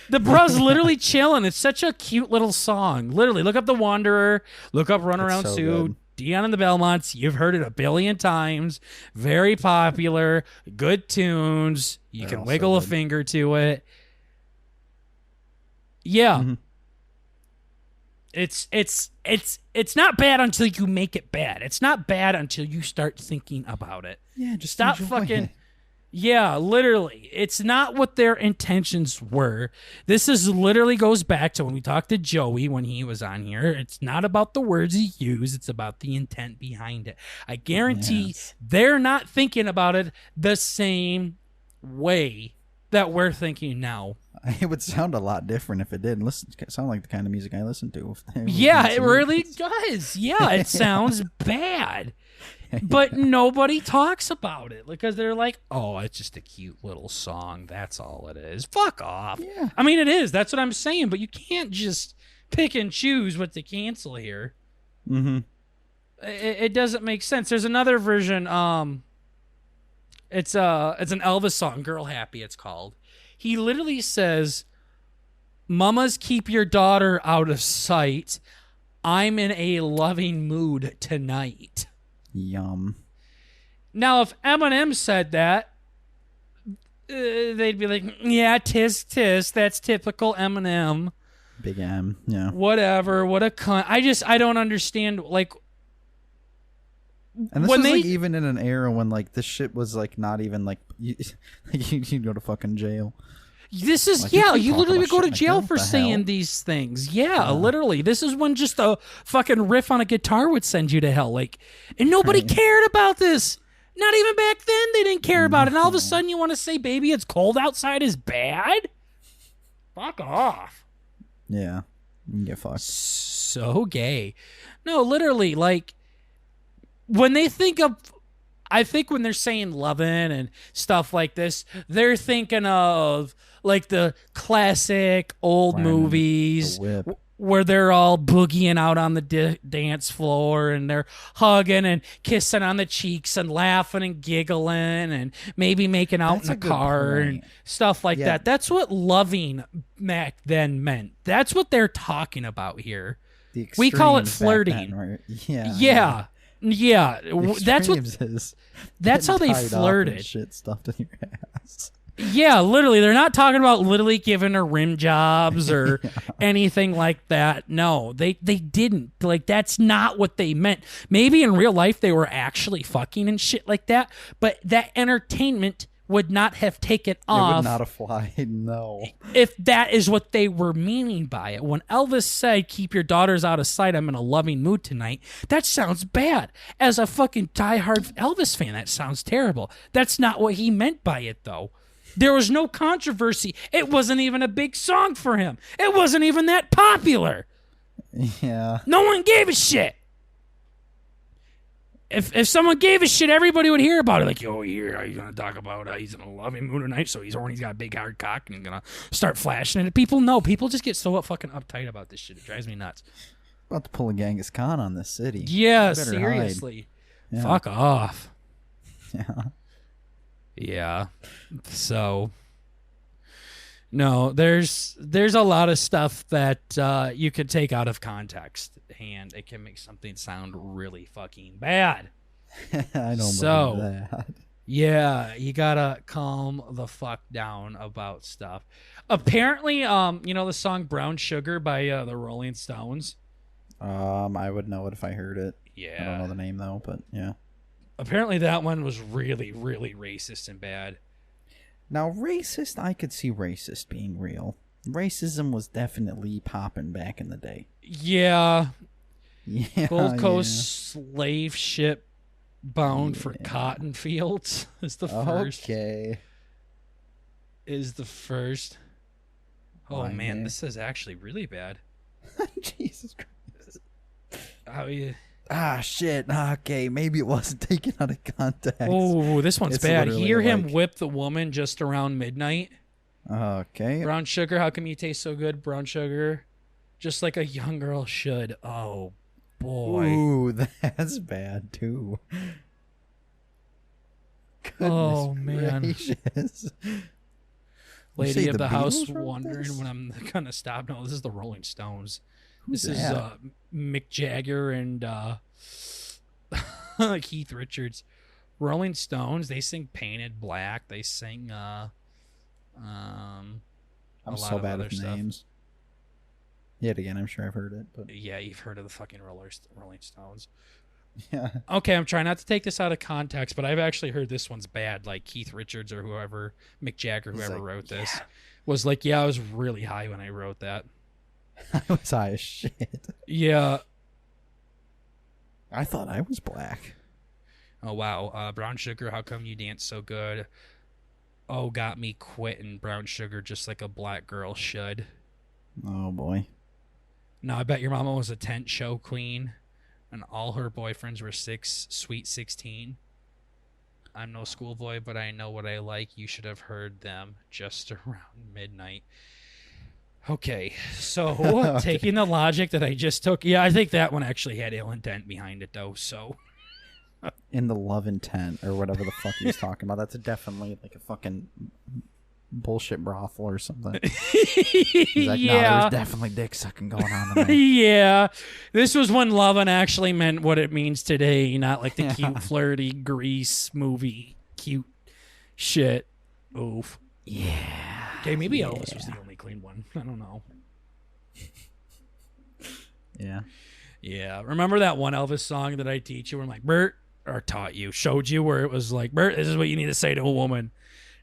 The bro's literally chilling. It's such a cute little song. Literally, look up The Wanderer. Look up Run Around Sue. Dion and the Belmonts. You've heard it a billion times. Very popular. Good tunes. You can wiggle a finger to it. Yeah. Mm-hmm. It's not bad until you make it bad. It's not bad until you start thinking about it.
Yeah, just
stop fucking it. Yeah, literally. It's not what their intentions were. This is literally goes back to when we talked to Joey when he was on here. It's not about the words he used, it's about the intent behind it. I guarantee they're not thinking about it the same way that we're thinking now.
It would sound a lot different if it did. Sound like the kind of music I listen to.
Yeah, it really does. Yeah, it sounds bad. But nobody talks about it because they're like, oh, it's just a cute little song. That's all it is. Fuck off.
Yeah.
I mean, it is. That's what I'm saying. But you can't just pick and choose what to cancel here.
Mm-hmm.
It doesn't make sense. There's another version. It's an Elvis song, Girl Happy it's called. He literally says, Mamas, keep your daughter out of sight. I'm in a loving mood tonight.
Yum.
Now, if Eminem said that, they'd be like, yeah, tis, that's typical Eminem.
Big M, yeah.
Whatever, what a cunt. I don't understand, like...
And this was like even in an era when like this shit was like not even like you'd go to fucking jail.
This is like, you literally would go to jail for saying these things. Yeah, literally. This is when just a fucking riff on a guitar would send you to hell. Like, and nobody cared about this. Not even back then they didn't care about it. And all of a sudden you want to say, baby, it's cold outside is bad? Fuck off.
Yeah. You can get fucked.
So gay. No, literally, like when they think of, I think when they're saying lovin' and stuff like this, they're thinking of like the classic old movies where they're all boogieing out on the dance floor and they're hugging and kissing on the cheeks and laughing and giggling and maybe making out in the car and stuff like that. That's what loving back then meant. That's what they're talking about here. We call it flirting.
Then, right?
Yeah, that's how they flirted.
Shit stuffed in your ass.
Yeah, literally, they're not talking about literally giving her rim jobs or anything like that. No, they didn't. Like, that's not what they meant. Maybe in real life they were actually fucking and shit like that, but that entertainment would not have taken off.
It would not have applied, no.
If that is what they were meaning by it. When Elvis said, keep your daughters out of sight, I'm in a loving mood tonight, that sounds bad. As a fucking diehard Elvis fan, that sounds terrible. That's not what he meant by it, though. There was no controversy. It wasn't even a big song for him. It wasn't even that popular.
Yeah.
No one gave a shit. if someone gave a shit, everybody would hear about it. Like, yo, here, are you gonna talk about he's in a loving mood tonight, so he's horny, he's got a big hard cock, and he's gonna start flashing it. People know. People just get so fucking uptight about this shit. It drives me nuts.
About to pull a Genghis Khan on this city.
Yeah, seriously. Yeah. Fuck off.
Yeah.
Yeah. So, no, there's a lot of stuff that you could take out of context, and it can make something sound really fucking bad.
I don't believe that.
Yeah, you gotta calm the fuck down about stuff. Apparently, you know the song "Brown Sugar" by the Rolling Stones.
I would know it if I heard it.
Yeah.
I don't know the name though, but yeah.
Apparently that one was really, really racist and bad.
Now, racist, I could see racist being real. Racism was definitely popping back in the day.
Yeah.
Yeah.
Gold Coast slave ship bound for cotton fields is the first.
Okay.
Is the first. Oh, man, this is actually really bad.
Jesus Christ.
How you...
Ah, shit. Okay, maybe it wasn't taken out of context.
Oh, this one's bad. Hear him whip the woman just around midnight.
Okay.
Brown sugar, how come you taste so good? Brown sugar, just like a young girl should. Oh, boy.
Ooh, that's bad, too.
Oh, man.
Gracious.
Lady of the house wondering when I'm going to stop. No, this is the Rolling Stones. This is Mick Jagger and Keith Richards. Rolling Stones, they sing Painted Black. They sing
I'm
lot
so
of
bad
other
with
stuff.
names. Yet again, I'm sure I've heard it. But
Yeah, you've heard of the fucking Rolling Stones.
yeah.
Okay, I'm trying not to take this out of context, but I've actually heard this one's bad. Like Keith Richards or whoever, Mick Jagger, whoever wrote this, was like, yeah, I was really high when I wrote that.
I was high as shit.
Yeah.
I thought I was black.
Oh, wow. Brown Sugar, how come you dance so good? Oh, got me quitting Brown Sugar just like a black girl should.
Oh, boy.
No, I bet your mama was a tent show queen, and all her boyfriends were sweet 16. I'm no schoolboy, but I know what I like. You should have heard them just around midnight. Okay, so taking the logic that I just took, yeah, I think that one actually had ill intent behind it, though, so.
In the love intent, or whatever the fuck he was talking about. That's definitely like a fucking bullshit brothel or something. He's like, no, there's definitely dick sucking going on in there.
Yeah, this was when lovin' actually meant what it means today, not like the cute, flirty Grease movie cute shit. Oof.
Yeah.
Okay, maybe Elvis was the only clean one. I don't know.
Yeah.
Yeah. Remember that one Elvis song that I teach you where I'm like, Bert, or taught you, showed you, where it was like, Bert, this is what you need to say to a woman.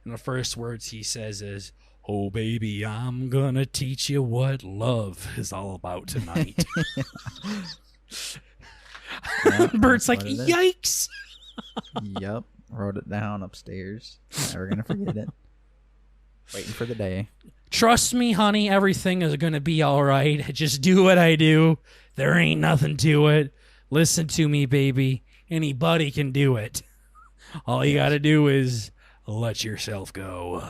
And the first words he says is, oh, baby, I'm gonna teach you what love is all about tonight. Bert's like, yikes.
Yep. Wrote it down upstairs. Never gonna forget it. Waiting for the day.
Trust me, honey, everything is going to be all right. Just do what I do. There ain't nothing to it. Listen to me, baby. Anybody can do it. All you got to do is let yourself go.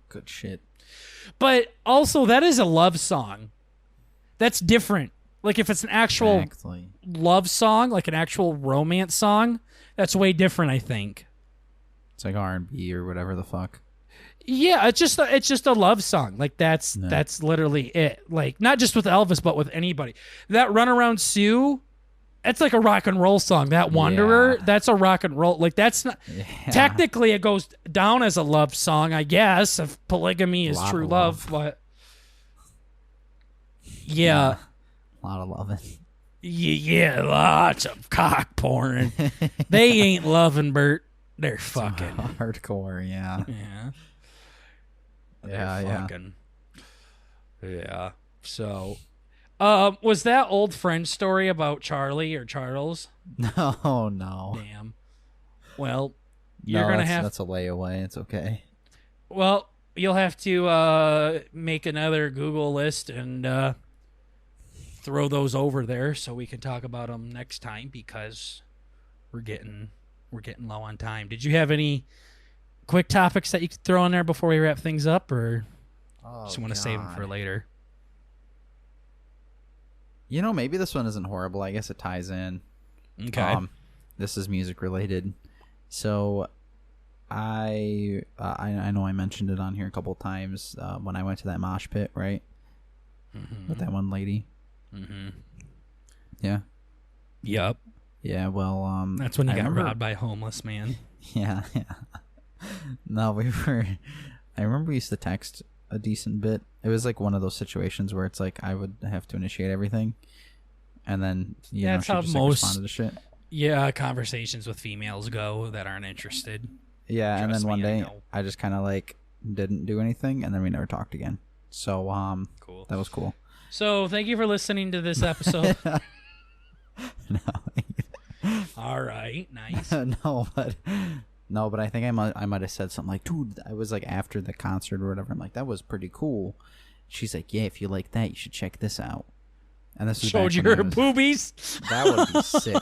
Good shit.
But also, that is a love song. That's different. Like, if it's an actual love song, like an actual romance song, that's way different, I think.
It's like R&B or whatever the fuck.
Yeah, it's just a love song. Like that's literally it. Like not just with Elvis, but with anybody. That Runaround Sue, it's like a rock and roll song. That Wanderer, that's a rock and roll. Like that's not technically it goes down as a love song, I guess, if polygamy is true love. But yeah,
a lot of loving.
Yeah, lots of cock pouring. They ain't loving, Bert. They're fucking
hardcore, yeah.
Yeah. So, was that old friend story about Charlie or Charles?
No.
Damn. Well, that's
a layaway. It's okay.
Well, you'll have to make another Google list and throw those over there so we can talk about them next time because we're getting low on time. Did you have any quick topics that you could throw in there before we wrap things up, or just want to save them for later?
You know, maybe this one isn't horrible. I guess it ties in.
Okay.
This is music related. So I know I mentioned it on here a couple times when I went to that mosh pit, right? Mm-hmm. With that one lady. Mm-hmm. Yeah.
Yep.
Yeah, well,
that's when you got robbed by a homeless man.
Yeah. No, I remember we used to text a decent bit. It was like one of those situations where it's like I would have to initiate everything, and then you know, she just like, responded to shit.
Yeah, conversations with females go that aren't interested.
Yeah, and then one day I just kind of like didn't do anything, and then we never talked again. So
cool.
That was cool.
So thank you for listening to this episode.
No.
All right, nice.
No, but I think I might have said something like, dude, I was like after the concert or whatever. I'm like, that was pretty cool. She's like, yeah, if you like that, you should check this out. And this
showed you her boobies.
That would be sick.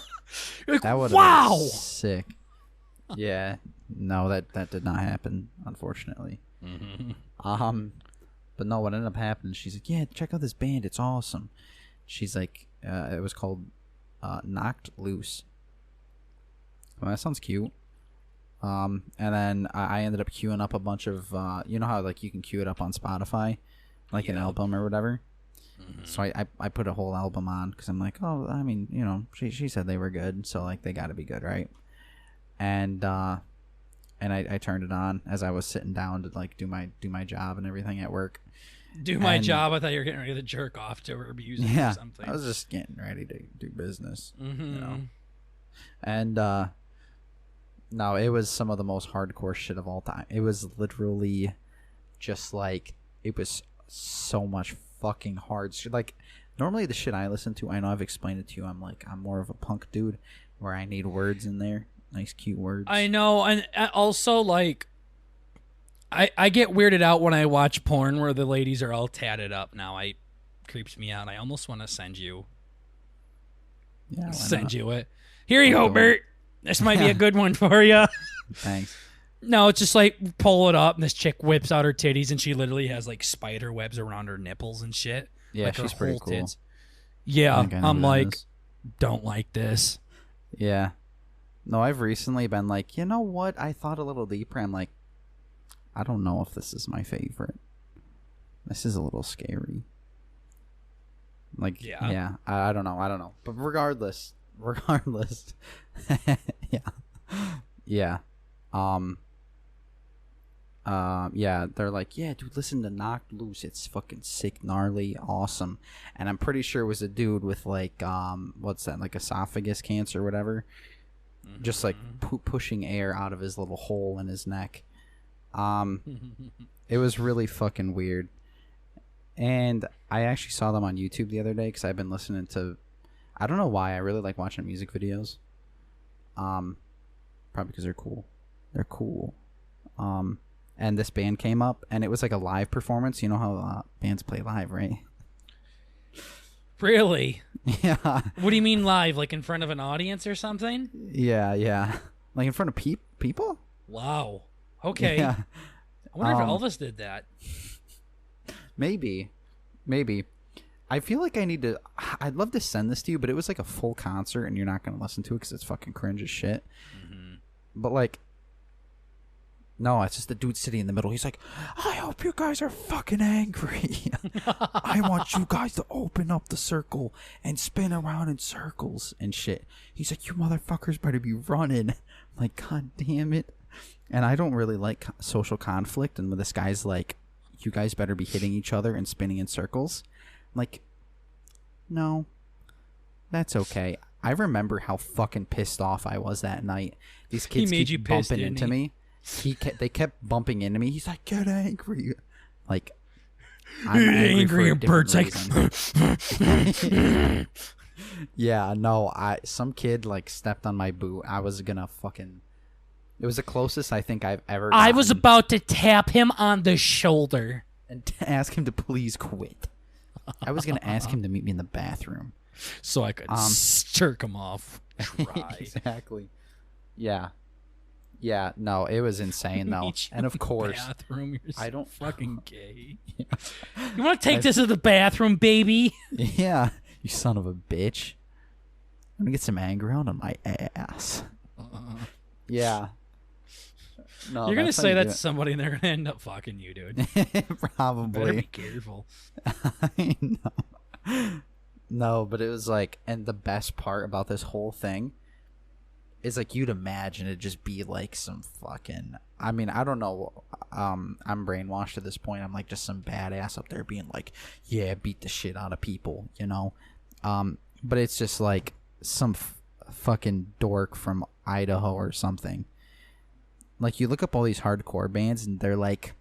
Like,
that would
wow,
be sick. Yeah, no, that did not happen, unfortunately. Mm-hmm. But no, what ended up happening? She's like, yeah, check out this band, it's awesome. She's like, it was called Knocked Loose. Well, that sounds cute. And then I ended up queuing up a bunch of, you know how like you can queue it up on Spotify, like an album or whatever. Mm-hmm. So I put a whole album on because I'm like, oh, I mean, you know, she said they were good, so like they got to be good, right? And I turned it on as I was sitting down to like do my job and everything at work.
Do my job? I thought you were getting ready to jerk off to her music or something.
I was just getting ready to do business,
mm-hmm.
you know. And no, it was some of the most hardcore shit of all time. It was literally just like, it was so much fucking hard shit. Like, normally the shit I listen to, I know I've explained it to you, I'm more of a punk dude where I need words in there. Nice, cute words.
I know, and also, like, I get weirded out when I watch porn where the ladies are all tatted up now. It creeps me out. I almost want to send you it. Here you go, Bert. This might be a good one for you.
Thanks.
No, it's just like pull it up, and this chick whips out her titties, and she literally has like spider webs around her nipples and shit.
Yeah,
like
she's pretty cool.
Tits. Yeah, I'm like, don't like this.
Yeah. No, I've recently been like, you know what? I thought a little deeper. I'm like, I don't know if this is my favorite. This is a little scary. Like, yeah, I don't know. But regardless. Yeah. Yeah, they're like, yeah, dude, listen to Knocked Loose. It's fucking sick, gnarly, awesome. And I'm pretty sure it was a dude with like, what's that, like esophagus cancer or whatever. Mm-hmm. Just like pushing air out of his little hole in his neck. It was really fucking weird. And I actually saw them on YouTube the other day because I've been listening to, I don't know why, I really like watching music videos. Probably because they're cool. They're cool. And this band came up, and it was like a live performance. You know how bands play live, right?
Really?
Yeah.
What do you mean live? Like in front of an audience or something?
Yeah. Like in front of people?
Wow. Okay.
Yeah.
I wonder if Elvis did that.
Maybe. I feel like I'd love to send this to you, but it was like a full concert, and you're not going to listen to it because it's fucking cringe as shit. Mm-hmm. But like, no, it's just the dude sitting in the middle. He's like, I hope you guys are fucking angry. I want you guys to open up the circle and spin around in circles and shit. He's like, you motherfuckers better be running. I'm like, God damn it. And I don't really like social conflict. And this guy's like, you guys better be hitting each other and spinning in circles. I'm like, no, that's okay. I remember how fucking pissed off I was that night. These kids keep bumping into me. They kept bumping into me. He's like, get angry. Like, I'm angry and Bert's like, yeah, no, some kid like stepped on my boot. I was gonna fucking, it was the closest I think I've ever gotten.
I was about to tap him on the shoulder
and ask him to please quit. I was gonna ask him to meet me in the bathroom
so I could jerk him off. Try.
Exactly. Yeah. Yeah. No, it was insane though, and of course,
bathroom. You're
I don't
fucking gay. Yeah. You want to take this to the bathroom, baby?
Yeah. You son of a bitch. I'm gonna get some anger out on my ass. Yeah. No,
you're gonna say that to somebody, and they're gonna end up fucking you, dude.
Probably.
Better be careful.
I know. No, but it was like, and the best part about this whole thing is like you'd imagine it'd just be like some fucking. I mean, I don't know. I'm brainwashed at this point. I'm like just some badass up there being like, yeah, beat the shit out of people, you know. But it's just like some fucking dork from Idaho or something. Like you look up all these hardcore bands and they're like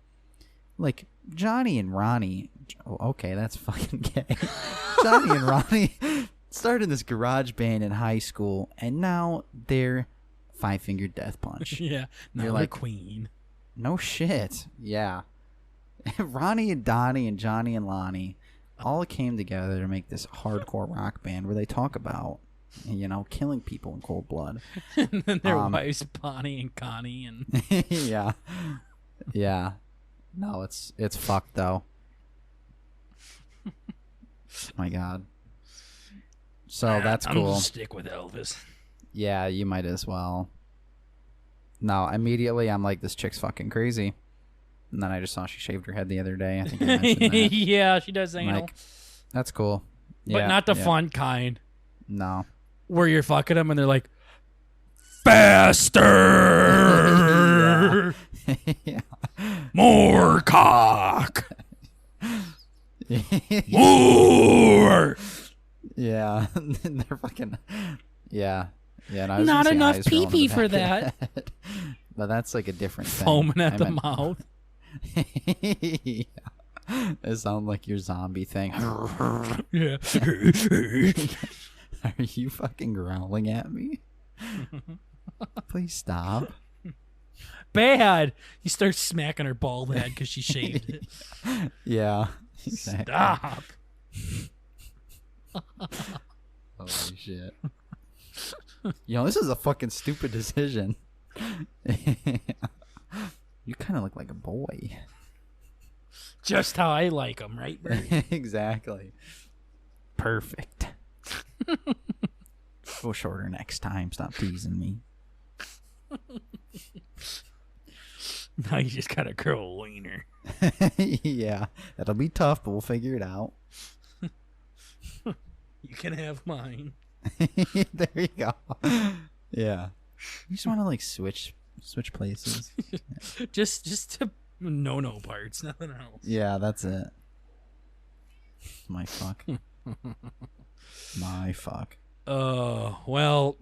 Johnny and Ronnie. Oh, okay, that's fucking gay. Johnny and Ronnie started this garage band in high school, and now they're Five Finger Death Punch.
Yeah, now they're like Queen.
No shit. Yeah, Ronnie and Donnie and Johnny and Lonnie all came together to make this hardcore rock band where they talk about, you know, killing people in cold blood.
And then their wives, Bonnie and Connie, and
yeah, yeah. No, it's fucked though. My God. So that's cool.
I'm gonna stick with Elvis.
Yeah, you might as well. No, immediately I'm like, this chick's fucking crazy. And then I just saw she shaved her head the other day. I think I mentioned that.
Yeah, she does anal.
Like, that's cool.
But
yeah,
not the fun kind.
No.
Where you're fucking them and they're like, faster!
Yeah.
More cock! More!
Yeah. They're fucking... Yeah. Yeah. No,
not enough pee-pee for that.
But that's like a different thing.
Foaming at the mouth.
Yeah. It sounds like your zombie thing.
Yeah.
Are you fucking growling at me? Please stop.
Bad. You start smacking her bald head because she shaved it.
Yeah. Exactly.
Stop.
Holy shit. You know, this is a fucking stupid decision. You kind of look like a boy.
Just how I like them, right, Bert?
Exactly. Perfect. Go shorter next time. Stop teasing me.
Now you just gotta grow a wiener.
Yeah. That'll be tough, but we'll figure it out.
You can have mine.
There you go. Yeah. You just want to like switch places.
just to no parts, nothing else.
Yeah, that's it. My fuck. My fuck.
Well,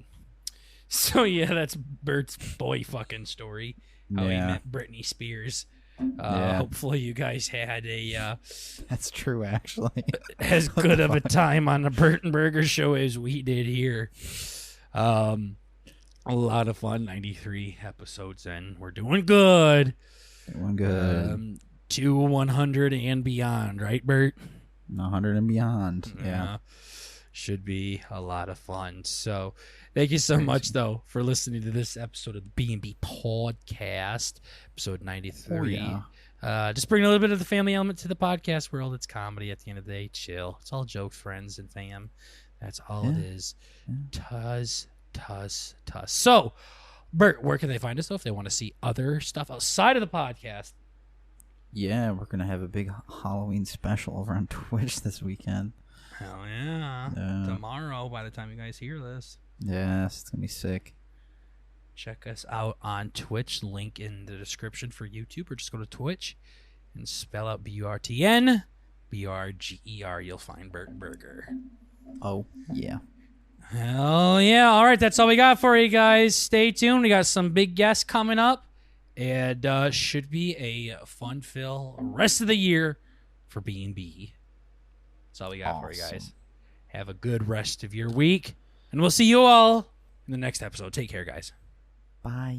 so yeah, that's Bert's boy fucking story. How he met Britney Spears. Hopefully you guys had a
that's true actually.
as good of a time on the Bert and Burger show as we did here. A lot of fun. 93 episodes in. We're doing good.
Doing good.
To 100 and beyond, right, Bert?
100 and beyond. Yeah.
Should be a lot of fun. So thank you so much, though, for listening to this episode of the B&B Podcast, episode 93.
Oh, yeah.
Just bring a little bit of the family element to the podcast world. It's comedy at the end of the day. Chill. It's all jokes, friends, and fam. That's all it is. Tuss. So, Bert, where can they find us, though, if they want to see other stuff outside of the podcast?
Yeah, we're going to have a big Halloween special over on Twitch this weekend.
Hell yeah. Tomorrow, by the time you guys hear this.
Yes, it's going to be sick.
Check us out on Twitch. Link in the description for YouTube, or just go to Twitch and spell out BURTN, BRGER. You'll find Bert Burger.
Oh, yeah.
Hell yeah. All right, that's all we got for you guys. Stay tuned. We got some big guests coming up. And should be a fun-filled rest of the year for B&B. That's all we got for you guys. Have a good rest of your week. And we'll see you all in the next episode. Take care, guys.
Bye.